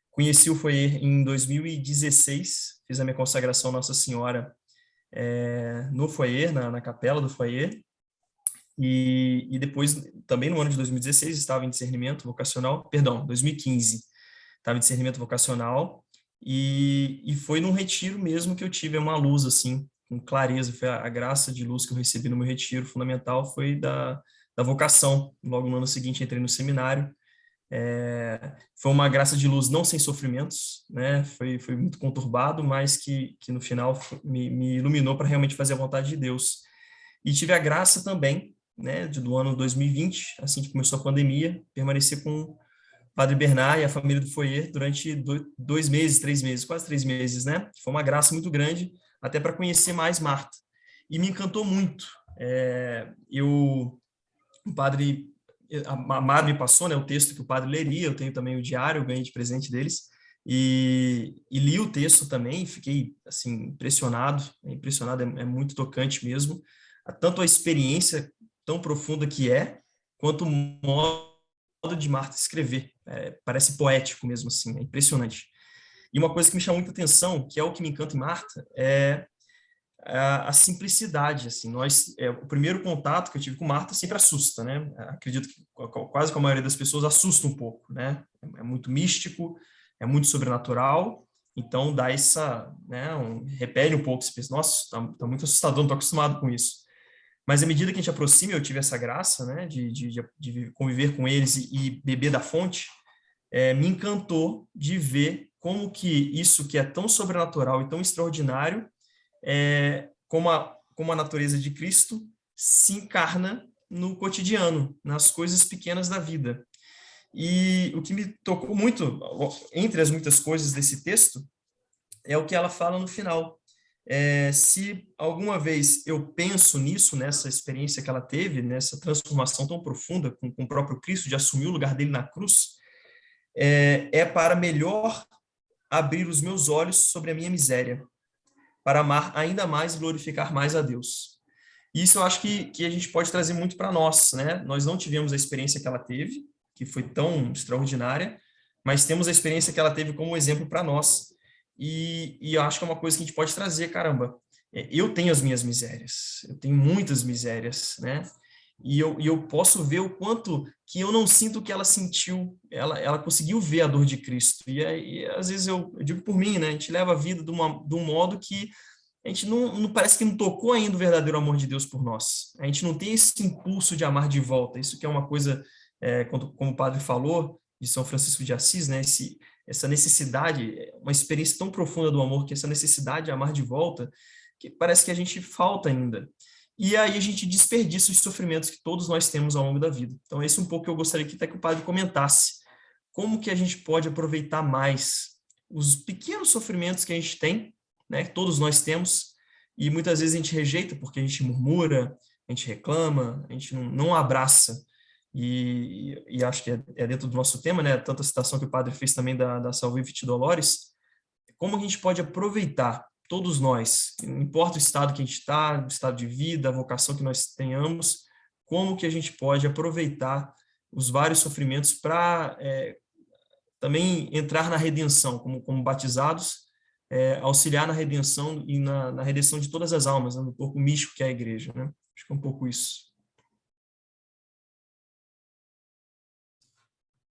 Conheci o foyer em 2016, fiz a minha consagração Nossa Senhora no foyer, na capela do foyer, e depois, também no ano de 2016, estava em discernimento vocacional, 2015, estava em discernimento vocacional, e foi num retiro mesmo que eu tive uma luz, assim, com clareza, foi a graça de luz que eu recebi no meu retiro fundamental, foi da vocação. Logo no ano seguinte entrei no seminário. Foi uma graça de luz não sem sofrimentos, né? Foi muito conturbado, mas que no final me iluminou para realmente fazer a vontade de Deus. E tive a graça também, né, do ano 2020, assim que começou a pandemia, permanecer com o Padre Bernard e a família do foyer durante 2 meses, 3 meses, quase 3 meses, né? Foi uma graça muito grande, até para conhecer mais Marta. E me encantou muito. O padre, a Mara me passou, né, o texto que o padre leria, eu tenho também o diário, eu ganhei de presente deles, e li o texto também, fiquei, assim, impressionado, é muito tocante mesmo, tanto a experiência tão profunda que quanto o modo de Marta escrever, parece poético mesmo, assim, é impressionante. E uma coisa que me chama muita atenção, que é o que me encanta em Marta, é a simplicidade, assim, o primeiro contato que eu tive com Marta sempre assusta, né? Acredito que quase que a maioria das pessoas assusta um pouco, né? É muito místico, é muito sobrenatural, então dá né, repele um pouco, você pensa, nossa, tá muito assustador, não tô acostumado com isso. Mas à medida que a gente aproxima, eu tive essa graça, né, de conviver com eles e beber da fonte, me encantou de ver como que isso que é tão sobrenatural e tão extraordinário, como a natureza de Cristo se encarna no cotidiano, nas coisas pequenas da vida. E o que me tocou muito, entre as muitas coisas desse texto, é o que ela fala no final. Se alguma vez eu penso nisso, nessa experiência que ela teve, nessa transformação tão profunda com o próprio Cristo, de assumir o lugar dele na cruz, para melhor abrir os meus olhos sobre a minha miséria, para amar ainda mais e glorificar mais a Deus. E isso eu acho que a gente pode trazer muito para nós, né? Nós não tivemos a experiência que ela teve, que foi tão extraordinária, mas temos a experiência que ela teve como exemplo para nós. E eu acho que é uma coisa que a gente pode trazer, caramba. Eu tenho as minhas misérias, eu tenho muitas misérias, né? E eu posso ver o quanto que eu não sinto o que ela sentiu, ela conseguiu ver a dor de Cristo. E às vezes eu digo por mim, né? A gente leva a vida de um modo que a gente não parece que não tocou ainda o verdadeiro amor de Deus por nós. A gente não tem esse impulso de amar de volta. Isso que é uma coisa, como o padre falou, de São Francisco de Assis, né? Essa necessidade, uma experiência tão profunda do amor, que essa necessidade de amar de volta, que parece que a gente falta ainda. e aí a gente desperdiça os sofrimentos que todos nós temos ao longo da vida. Então, esse é um pouco que eu gostaria que até que o padre comentasse. Como que a gente pode aproveitar mais os pequenos sofrimentos que a gente tem, né, que todos nós temos, e muitas vezes a gente rejeita porque a gente murmura, a gente reclama, a gente não abraça. E acho que é dentro do nosso tema, né, tanta citação que o padre fez também da Salvifici Doloris, como a gente pode aproveitar, todos nós, não importa o estado que a gente está, o estado de vida, a vocação que nós tenhamos, como que a gente pode aproveitar os vários sofrimentos para também entrar na redenção, como batizados, auxiliar na redenção e na redenção de todas as almas, né, no corpo místico que é a igreja, né? Acho que é um pouco isso.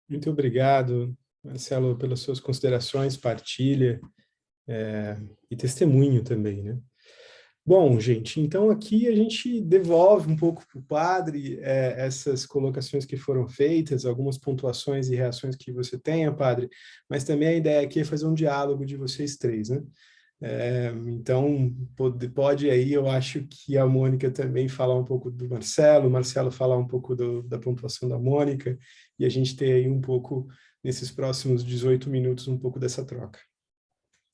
Muito obrigado, Marcelo, pelas suas considerações, partilha e testemunho também, né? Bom, gente, então aqui a gente devolve um pouco para o padre essas colocações que foram feitas, algumas pontuações e reações que você tenha, padre, mas também a ideia aqui é fazer um diálogo de vocês três, né? Então, pode aí, eu acho que a Mônica também falar um pouco do Marcelo, o Marcelo falar um pouco da pontuação da Mônica, e a gente ter aí um pouco, nesses próximos 18 minutos, um pouco dessa troca.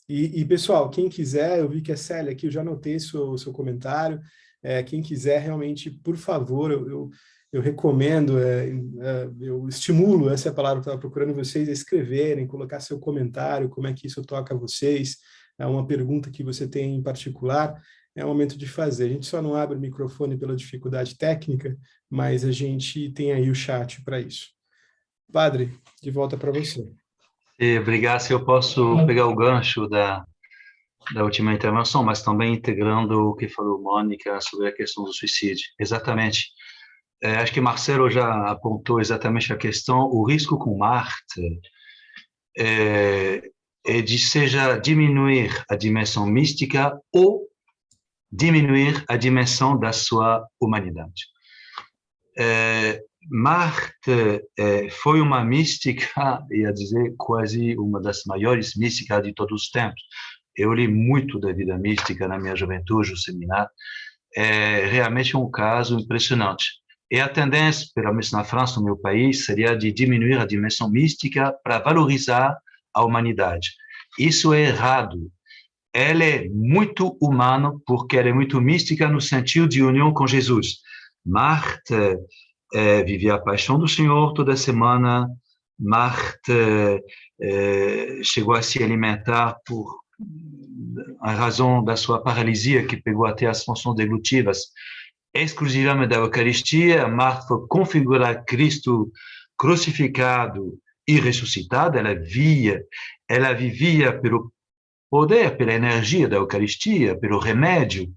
E pessoal, quem quiser, eu vi que a Célia aqui, eu já anotei o seu comentário, quem quiser realmente, por favor, eu recomendo, eu estimulo, essa é a palavra que eu estava procurando, vocês a escreverem, colocar seu comentário, como é que isso toca a vocês, uma pergunta que você tem em particular, é o momento de fazer. A gente só não abre o microfone pela dificuldade técnica, mas a gente tem aí o chat para isso. Padre, de volta para você. Obrigado. Se eu posso pegar o gancho da última intervenção, mas também integrando o que falou Mônica sobre a questão do suicídio. Exatamente. Acho que Marcelo já apontou exatamente a questão. O risco com Marte é de seja diminuir a dimensão mística ou diminuir a dimensão da sua humanidade. Marte foi uma mística, ia dizer, quase uma das maiores místicas de todos os tempos. Eu li muito da vida mística na minha juventude, no seminário. É realmente um caso impressionante. E a tendência, pelo menos na França, no meu país, seria de diminuir a dimensão mística para valorizar a humanidade. Isso é errado. Ela é muito humana porque ela é muito mística no sentido de união com Jesus. Marte vivia a paixão do Senhor toda semana. Marte chegou a se alimentar por a razão da sua paralisia, que pegou até as funções deglutivas, exclusivamente da Eucaristia. Marte foi configurar Cristo crucificado e ressuscitado. Ela vivia pelo poder, pela energia da Eucaristia, pelo remédio.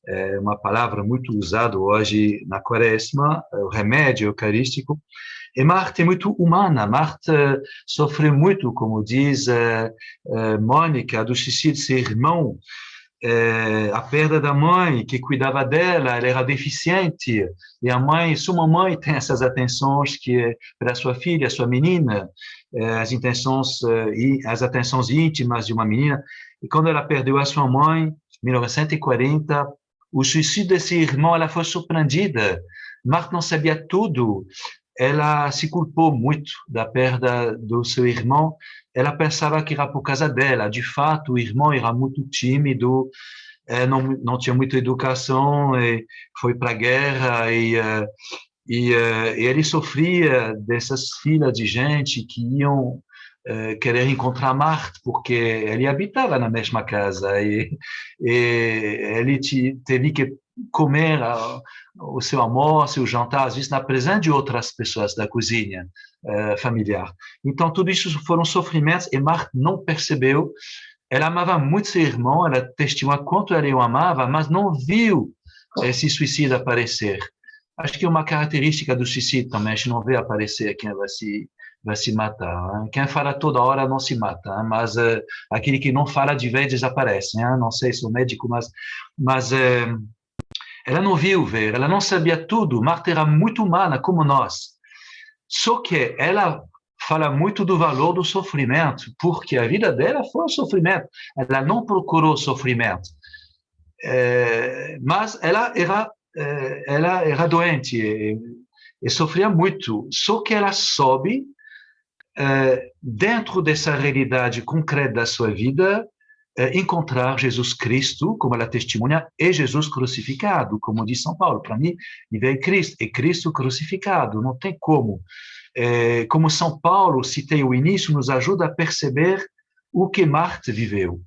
É uma palavra muito usada hoje na Quaresma, o remédio eucarístico. E Marte é muito humana. Marte sofre muito, como diz Mônica, do suicídio de seu irmão, a perda da mãe que cuidava dela, ela era deficiente, e a mãe, sua mãe tem essas atenções que é para sua filha, sua menina, as atenções íntimas de uma menina. E quando ela perdeu a sua mãe, em 1940, o suicídio desse irmão, ela foi surpreendida. Marte não sabia tudo. Ela se culpou muito da perda do seu irmão. Ela pensava que era por causa dela. De fato, o irmão era muito tímido, não tinha muita educação, e foi para a guerra, e ele sofria dessas filas de gente que iam querer encontrar Marte, porque ele habitava na mesma casa, e ele teve que comer o seu almoço, o jantar, às vezes na presença de outras pessoas da cozinha familiar. Então, tudo isso foram sofrimentos, e Marte não percebeu. Ela amava muito seu irmão, ela testemunha quanto ela o amava, mas não viu esse suicídio aparecer. Acho que é uma característica do suicídio também, a gente não vê aparecer quem vai se matar. Quem fala toda hora não se mata, mas aquele que não fala de vez desaparece. Não sei se sou médico, mas ela não viu ver, ela não sabia tudo. Marta era muito humana, como nós. Só que ela fala muito do valor do sofrimento, porque a vida dela foi um sofrimento. Ela não procurou sofrimento. Mas ela era ela era doente e sofria muito. Só que ela soube, dentro dessa realidade concreta da sua vida, encontrar Jesus Cristo, como ela testemunha, e Jesus crucificado, como diz São Paulo. Para mim, viver Cristo e Cristo crucificado, não tem como. Como São Paulo, citei o início, nos ajuda a perceber o que Marte viveu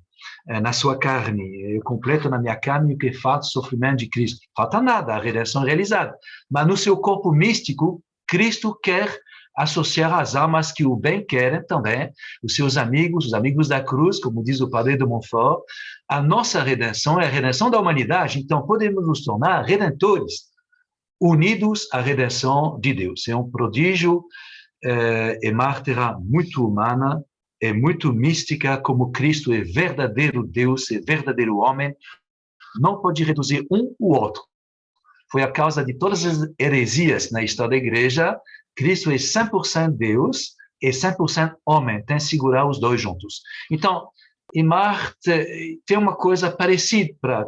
na sua carne. Eu completo na minha carne o que falta o sofrimento de Cristo. Falta nada, a redenção é realizada. Mas no seu corpo místico, Cristo quer associar as almas que o bem querem também, os seus amigos, os amigos da cruz, como diz o padre de Montfort. A nossa redenção é a redenção da humanidade, então podemos nos tornar redentores, unidos à redenção de Deus. É um prodígio e mártira muito humana, é muito mística, como Cristo é verdadeiro Deus, é verdadeiro homem, não pode reduzir um ou outro. Foi a causa de todas as heresias na história da igreja. Cristo é 100% Deus e 100% homem, tem que segurar os dois juntos. Então, em Marte tem uma coisa parecida para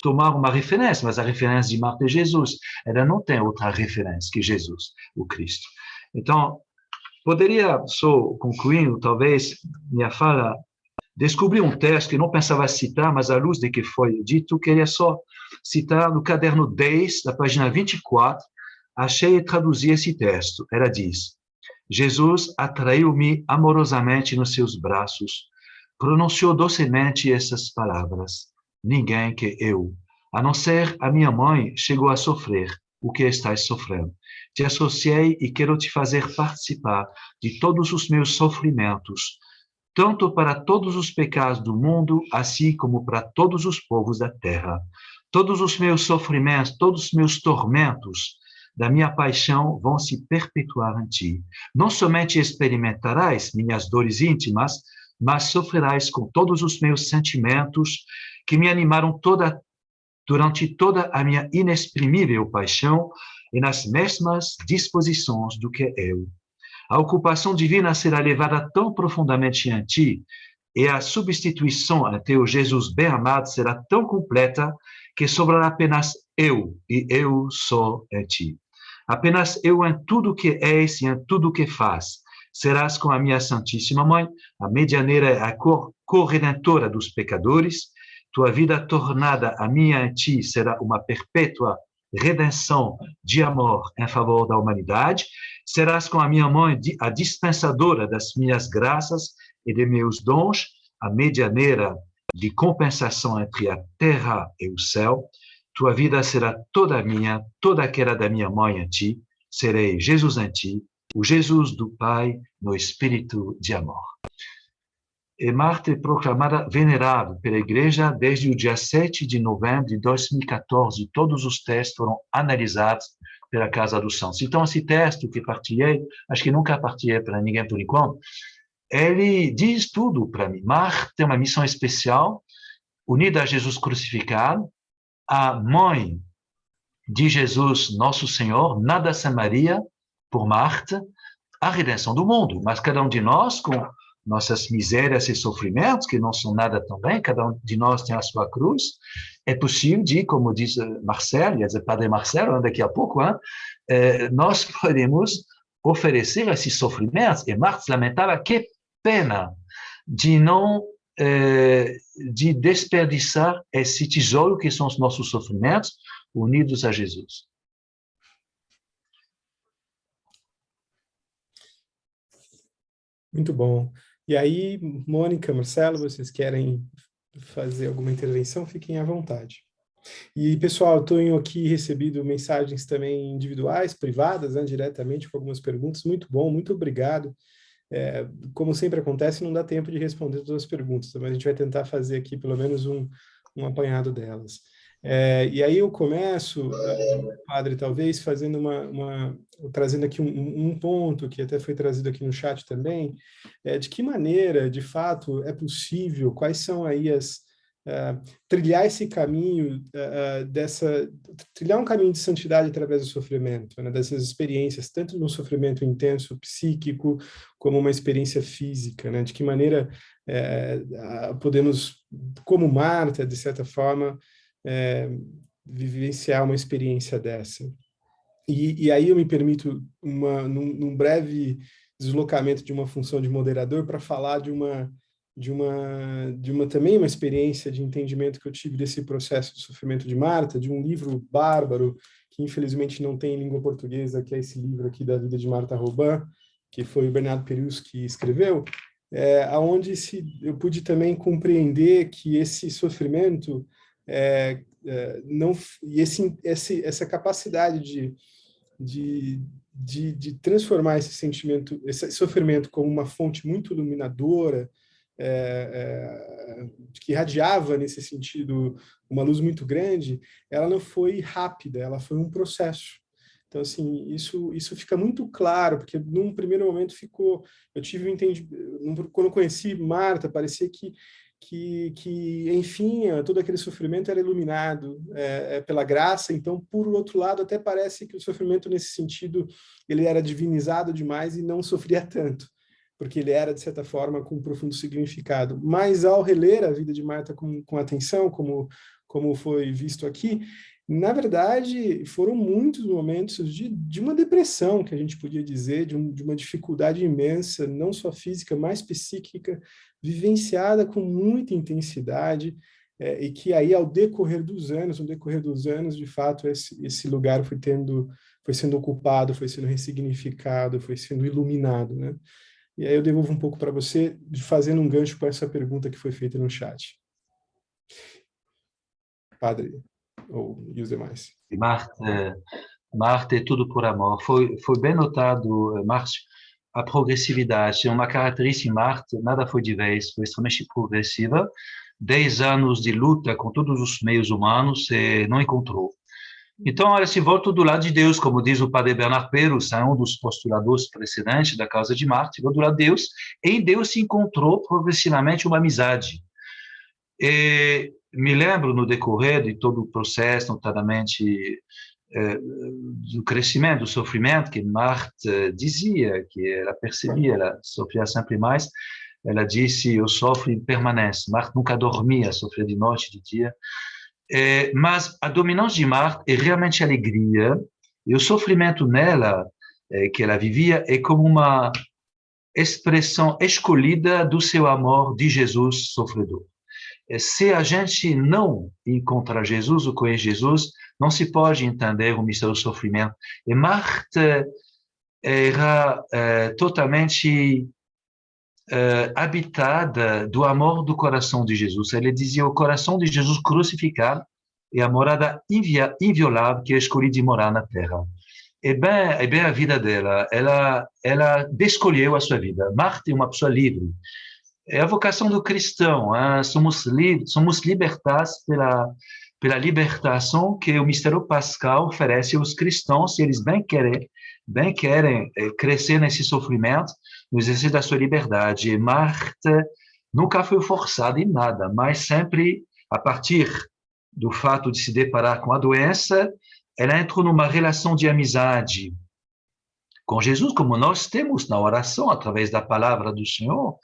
tomar uma referência, mas a referência de Marte é Jesus. Ela não tem outra referência que Jesus, o Cristo. Então, poderia, só concluindo, talvez, minha fala, descobri um texto que não pensava citar, mas à luz de que foi dito, queria só citar no caderno 10, da página 24, achei e traduzi esse texto. Ela diz: Jesus atraiu-me amorosamente nos seus braços, pronunciou docemente essas palavras: ninguém que eu, a não ser a minha mãe, chegou a sofrer o que estás sofrendo. Te associei e quero te fazer participar de todos os meus sofrimentos, tanto para todos os pecados do mundo, assim como para todos os povos da terra. Todos os meus sofrimentos, todos os meus tormentos da minha paixão vão se perpetuar em ti. Não somente experimentarás minhas dores íntimas, mas sofrerás com todos os meus sentimentos que me animaram durante toda a minha inexprimível paixão e nas mesmas disposições do que eu. A ocupação divina será levada tão profundamente em ti e a substituição a teu Jesus bem-amado será tão completa que sobrará apenas eu e eu só em ti. Apenas eu em tudo que és e em tudo que faz. Serás com a minha Santíssima Mãe, a medianeira e a corredentora dos pecadores. Tua vida tornada a minha em ti será uma perpétua redenção de amor em favor da humanidade. Serás com a minha mãe a dispensadora das minhas graças e de meus dons, a medianeira de compensação entre a terra e o céu. Tua vida será toda minha, toda aquela da minha mãe em ti. Serei Jesus em ti, o Jesus do Pai no espírito de amor. E Marte é proclamada venerável pela Igreja desde o dia 7 de novembro de 2014. Todos os textos foram analisados pela Casa dos Santos. Então, esse texto que partilhei, acho que nunca partilhei para ninguém por enquanto, ele diz tudo para mim. Marte tem uma missão especial, unida a Jesus crucificado, a mãe de Jesus, nosso Senhor, nada sem Maria, por Marte, a redenção do mundo. Mas cada um de nós, com nossas misérias e sofrimentos, que não são nada também, cada um de nós tem a sua cruz, é possível de, como diz Marcelo, quer dizer, Padre Marcelo, daqui a pouco, nós podemos oferecer esses sofrimentos, e Marx lamentava que pena de não de desperdiçar esse tesouro que são os nossos sofrimentos unidos a Jesus. Muito bom. E aí, Mônica, Marcelo, vocês querem fazer alguma intervenção? Fiquem à vontade. E, pessoal, eu tenho aqui recebido mensagens também individuais, privadas, né, diretamente com algumas perguntas. Muito bom, muito obrigado. Como sempre acontece, não dá tempo de responder todas as perguntas, mas a gente vai tentar fazer aqui pelo menos um apanhado delas. E aí eu começo, padre, talvez fazendo trazendo aqui um ponto que até foi trazido aqui no chat também, de que maneira, de fato, é possível, quais são aí trilhar esse caminho trilhar um caminho de santidade através do sofrimento, né, dessas experiências, tanto no sofrimento intenso psíquico, como uma experiência física, né, de que maneira podemos, como Marta, de certa forma, vivenciar uma experiência dessa. E aí eu me permito, num breve deslocamento de uma função de moderador, para falar de também uma experiência de entendimento que eu tive desse processo de sofrimento de Marta, de um livro bárbaro, que infelizmente não tem em língua portuguesa, que é esse livro aqui da vida de Marta Robin, que foi o Bernardo Périus que escreveu, aonde eu pude também compreender que esse sofrimento não, e essa capacidade de transformar esse sentimento, esse sofrimento como uma fonte muito iluminadora, que irradiava nesse sentido uma luz muito grande, ela não foi rápida, ela foi um processo. Então, assim, isso fica muito claro, porque num primeiro momento eu tive um entendimento, quando eu conheci Marta, parecia que enfim, todo aquele sofrimento era iluminado pela graça. Então, por outro lado, até parece que o sofrimento, nesse sentido, ele era divinizado demais e não sofria tanto, porque ele era, de certa forma, com um profundo significado. Mas, ao reler a vida de Marta com atenção, como foi visto aqui, na verdade, foram muitos momentos de uma depressão, que a gente podia dizer, de uma dificuldade imensa, não só física, mas psíquica, vivenciada com muita intensidade, e que aí, no decorrer dos anos, de fato, esse lugar foi sendo ocupado, foi sendo ressignificado, foi sendo iluminado, né? E aí eu devolvo um pouco para você, fazendo um gancho com essa pergunta que foi feita no chat. Padre, e os demais. Marta é tudo por amor. Foi bem notado, Márcio, a progressividade. É uma característica de Marta, nada foi de vez, foi extremamente progressiva. 10 anos de luta com todos os meios humanos e não encontrou. Então, ela se volta do lado de Deus, como diz o padre Bernardo Périus, um dos postuladores precedentes da causa de Marta, voltou do lado de Deus, e em Deus se encontrou progressivamente uma amizade. E me lembro, no decorrer de todo o processo, notadamente do crescimento, do sofrimento, que Marta dizia, que ela percebia, ela sofria sempre mais, ela disse, eu sofro e permaneço. Marta nunca dormia, sofria de noite e de dia. Mas a dominância de Marta é realmente alegria, e o sofrimento nela, que ela vivia, é como uma expressão escolhida do seu amor de Jesus sofredor. Se a gente não encontra Jesus ou conhece Jesus, não se pode entender o mistério do sofrimento. E Marta era totalmente habitada do amor do coração de Jesus. Ele dizia, o coração de Jesus crucificado é a morada inviolável que é escolhida de morar na terra. É bem a vida dela. Ela escolheu a sua vida. Marta é uma pessoa livre. É a vocação do cristão. Somos libertados pela libertação que o mistério pascal oferece aos cristãos, se eles bem querem crescer nesse sofrimento, no exercício da sua liberdade. Marta nunca foi forçada em nada, mas sempre, a partir do fato de se deparar com a doença, ela entrou numa relação de amizade com Jesus, como nós temos na oração, através da palavra do Senhor,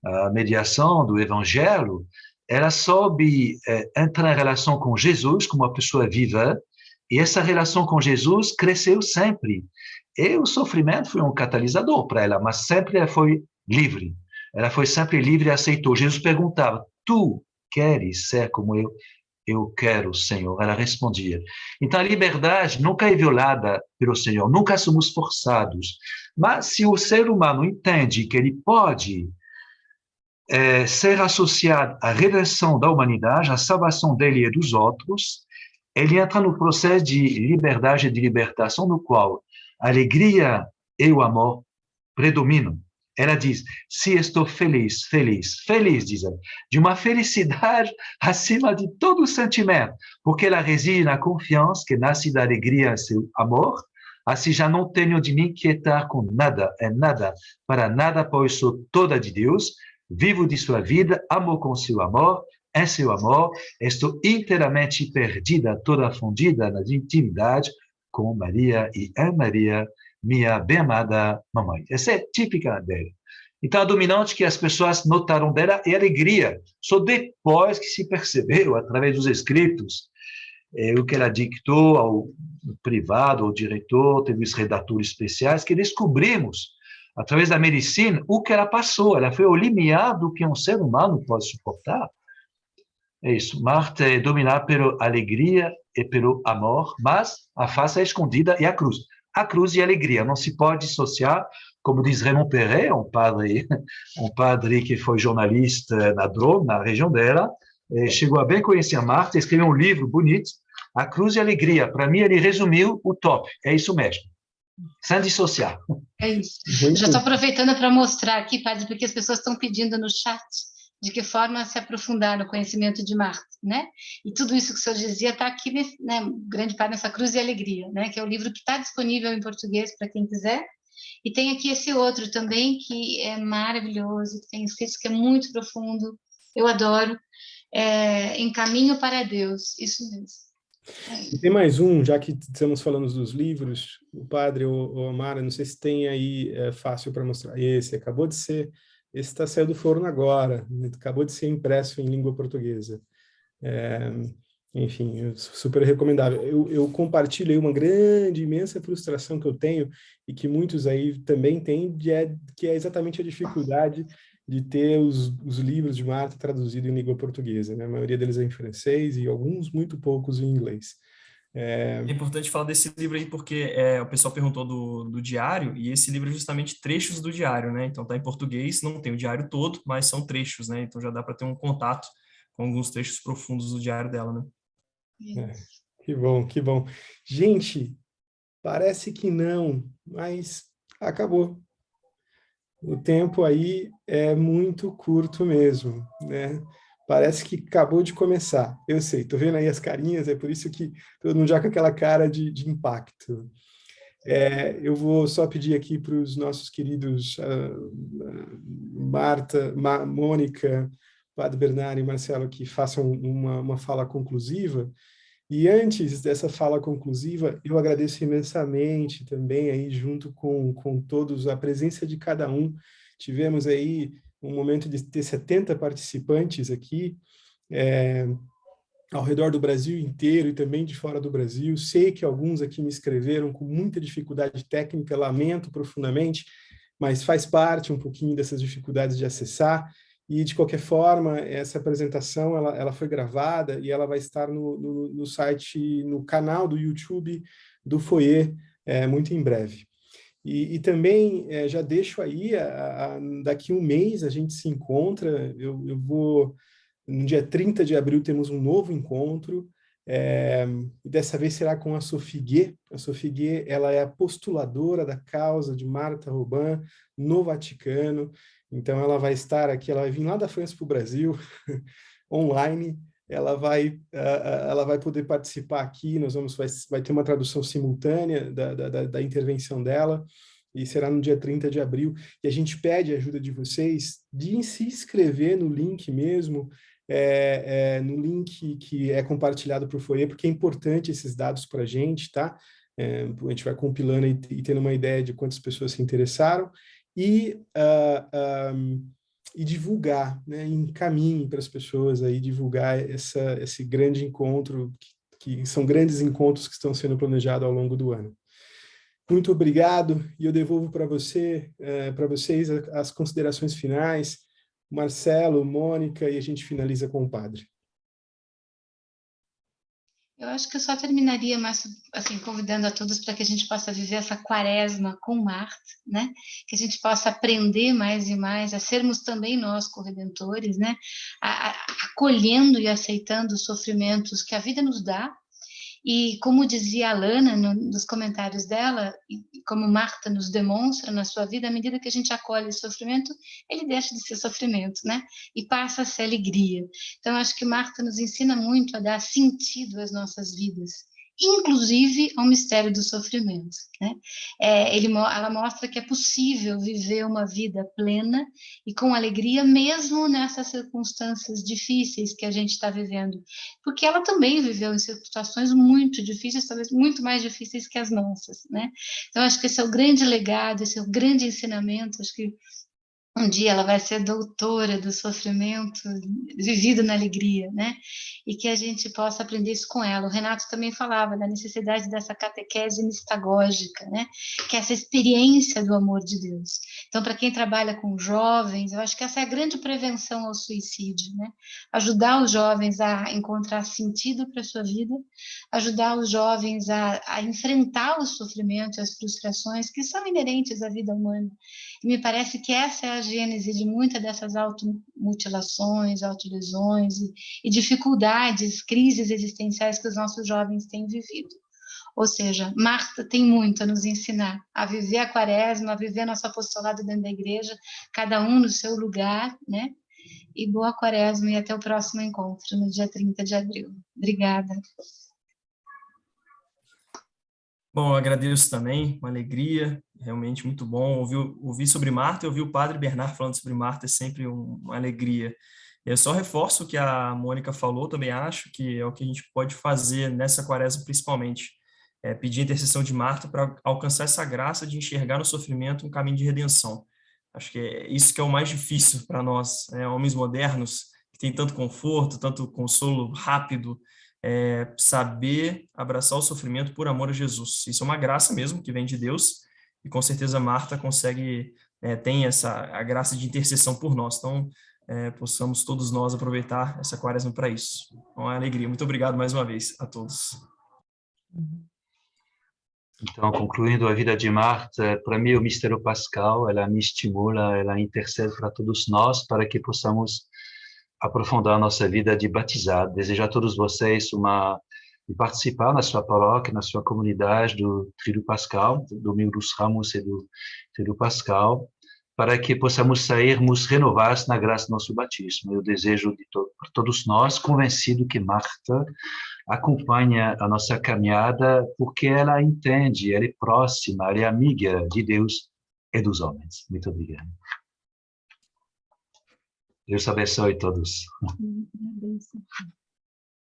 a mediação do Evangelho. Ela soube entrar em relação com Jesus como uma pessoa viva, e essa relação com Jesus cresceu sempre. E o sofrimento foi um catalisador para ela, mas sempre ela foi livre. Ela foi sempre livre e aceitou. Jesus perguntava, tu queres ser como eu? Eu quero, Senhor. Ela respondia. Então, a liberdade nunca é violada pelo Senhor, nunca somos forçados. Mas se o ser humano entende que ele pode ser associado à redenção da humanidade, à salvação dele e dos outros, ele entra no processo de liberdade e de libertação, no qual a alegria e o amor predominam. Ela diz, se estou feliz, diz ela, de uma felicidade acima de todo o sentimento, porque ela reside na confiança que nasce da alegria e seu amor, assim já não tenho de me inquietar com nada, para nada, pois sou toda de Deus, vivo de sua vida, amo com seu amor, em seu amor, estou inteiramente perdida, toda fundida na intimidade com Maria e em Maria, minha bem-amada mamãe. Essa é típica dela. Então, a dominante que as pessoas notaram dela é a alegria. Só depois que se percebeu, através dos escritos, o que ela dictou ao privado, ao diretor, teve os redatores especiais, que descobrimos, através da medicina, o que ela passou. Ela foi o limiar do que um ser humano pode suportar. É isso. Marta é dominada pela alegria e pelo amor, mas a face é escondida e a cruz. A cruz e a alegria não se pode dissociar, como diz Raymond Perret, um padre que foi jornalista na Drôme, na região dela, chegou a bem conhecer a Marta, escreveu um livro bonito, A Cruz e a Alegria. Para mim, ele resumiu o top. É isso mesmo. Sem dissociar. É isso. Muito. Já estou aproveitando para mostrar aqui, padre, porque as pessoas estão pedindo no chat de que forma se aprofundar no conhecimento de Marta, né? E tudo isso que o senhor dizia está aqui, né, grande parte nessa Cruz e Alegria, né? Que é o livro que está disponível em português para quem quiser. E tem aqui esse outro também, que é maravilhoso, que tem escrito que é muito profundo, eu adoro, Em Caminho para Deus, isso mesmo. E tem mais um, já que estamos falando dos livros, o padre ou a Mara, não sei se tem aí fácil para mostrar. Esse acabou de ser, esse está saindo do forno agora, acabou de ser impresso em língua portuguesa. Enfim, super recomendável. Eu compartilho aí uma grande, imensa frustração que eu tenho e que muitos aí também têm, que é exatamente a dificuldade de ter os livros de Marta traduzidos em língua portuguesa, né? A maioria deles é em francês e alguns, muito poucos, em inglês. É importante falar desse livro aí porque o pessoal perguntou do diário, e esse livro é justamente trechos do diário, né? Então tá em português, não tem o diário todo, mas são trechos, né? Então já dá para ter um contato com alguns trechos profundos do diário dela, né? Que bom, que bom. Gente, parece que não, mas acabou. O tempo aí é muito curto mesmo, né? Parece que acabou de começar. Eu sei, tô vendo aí as carinhas, é por isso que todo mundo já com aquela cara de impacto. Eu vou só pedir aqui para os nossos queridos Marta, Mônica, Padre Bernardo e Marcelo que façam uma fala conclusiva. E antes dessa fala conclusiva, eu agradeço imensamente também aí junto com todos a presença de cada um. Tivemos aí um momento de ter 70 participantes aqui, ao redor do Brasil inteiro e também de fora do Brasil. Sei que alguns aqui me escreveram com muita dificuldade técnica, lamento profundamente, mas faz parte um pouquinho dessas dificuldades de acessar. E, de qualquer forma, essa apresentação ela foi gravada e ela vai estar no site, no canal do YouTube do Foyer, muito em breve. E também já deixo aí, daqui um mês a gente se encontra, eu vou, no dia 30 de abril temos um novo encontro, e dessa vez será com a Sophie Gué. A Sophie Gué, ela é a postuladora da causa de Marta Robin no Vaticano, então ela vai estar aqui, ela vai vir lá da França para o Brasil, online, ela vai poder participar aqui, vai ter uma tradução simultânea da intervenção dela, e será no dia 30 de abril, e a gente pede a ajuda de vocês de se inscrever no link mesmo, no link que é compartilhado para o Foyer, porque é importante esses dados para a gente, tá? A gente vai compilando e tendo uma ideia de quantas pessoas se interessaram, e divulgar, né, encaminhe para as pessoas aí, divulgar esse grande encontro, que são grandes encontros que estão sendo planejados ao longo do ano. Muito obrigado, e eu devolvo para vocês as considerações finais, Marcelo, Mônica, e a gente finaliza com o padre. Eu acho que eu só terminaria mais, assim, convidando a todos para que a gente possa viver essa quaresma com Marta, né? Que a gente possa aprender mais e mais a sermos também nós corredentores, né? Acolhendo e aceitando os sofrimentos que a vida nos dá. E como dizia a Lana nos comentários dela, e como Marta nos demonstra na sua vida, à medida que a gente acolhe o sofrimento, ele deixa de ser sofrimento, né? E passa a ser alegria. Então, acho que Marta nos ensina muito a dar sentido às nossas vidas, inclusive ao mistério do sofrimento, né? Ela mostra que é possível viver uma vida plena e com alegria, mesmo nessas circunstâncias difíceis que a gente está vivendo, porque ela também viveu em situações muito difíceis, talvez muito mais difíceis que as nossas, né? Então, acho que esse é o grande legado, esse é o grande ensinamento, acho que Um dia ela vai ser doutora do sofrimento vivido na alegria, né? E que a gente possa aprender isso com ela. O Renato também falava da necessidade dessa catequese mistagógica, né? Que é essa experiência do amor de Deus. Então, para quem trabalha com jovens, eu acho que essa é a grande prevenção ao suicídio, né? Ajudar os jovens a encontrar sentido para a sua vida, ajudar os jovens a enfrentar o sofrimento e as frustrações que são inerentes à vida humana. E me parece que essa é a gênese de muitas dessas automutilações, autolesões e dificuldades, crises existenciais que os nossos jovens têm vivido. Ou seja, Marta tem muito a nos ensinar a viver a quaresma, a viver nosso apostolado dentro da igreja, cada um no seu lugar, né? E boa quaresma e até o próximo encontro, no dia 30 de abril. Obrigada. Bom, eu agradeço também, uma alegria, realmente muito bom. Ouvir sobre Marta e ouvir o Padre Bernard falando sobre Marta é sempre uma alegria. Eu só reforço o que a Mônica falou, também acho que é o que a gente pode fazer nessa quaresma principalmente. Pedir a intercessão de Marta para alcançar essa graça de enxergar no sofrimento um caminho de redenção. Acho que é isso que é o mais difícil para nós, homens modernos, que têm tanto conforto, tanto consolo rápido, saber abraçar o sofrimento por amor a Jesus. Isso é uma graça mesmo que vem de Deus e com certeza Marta consegue, tem a graça de intercessão por nós. Então, possamos todos nós aproveitar essa quaresma para isso. É uma alegria. Muito obrigado mais uma vez a todos. Então, concluindo a vida de Marta, para mim o mistério pascal, ela me estimula, ela intercede para todos nós, para que possamos aprofundar nossa vida de batizado. Desejo a todos vocês de participar na sua paróquia, na sua comunidade do Tríduo Pascal, do Domingo dos Ramos e do Tríduo Pascal, para que possamos sairmos renovados na graça do nosso batismo. Eu desejo para todos nós, convencido que Marta acompanha a nossa caminhada porque ela entende, ela é próxima, ela é amiga de Deus e dos homens. Muito obrigado. Deus abençoe todos.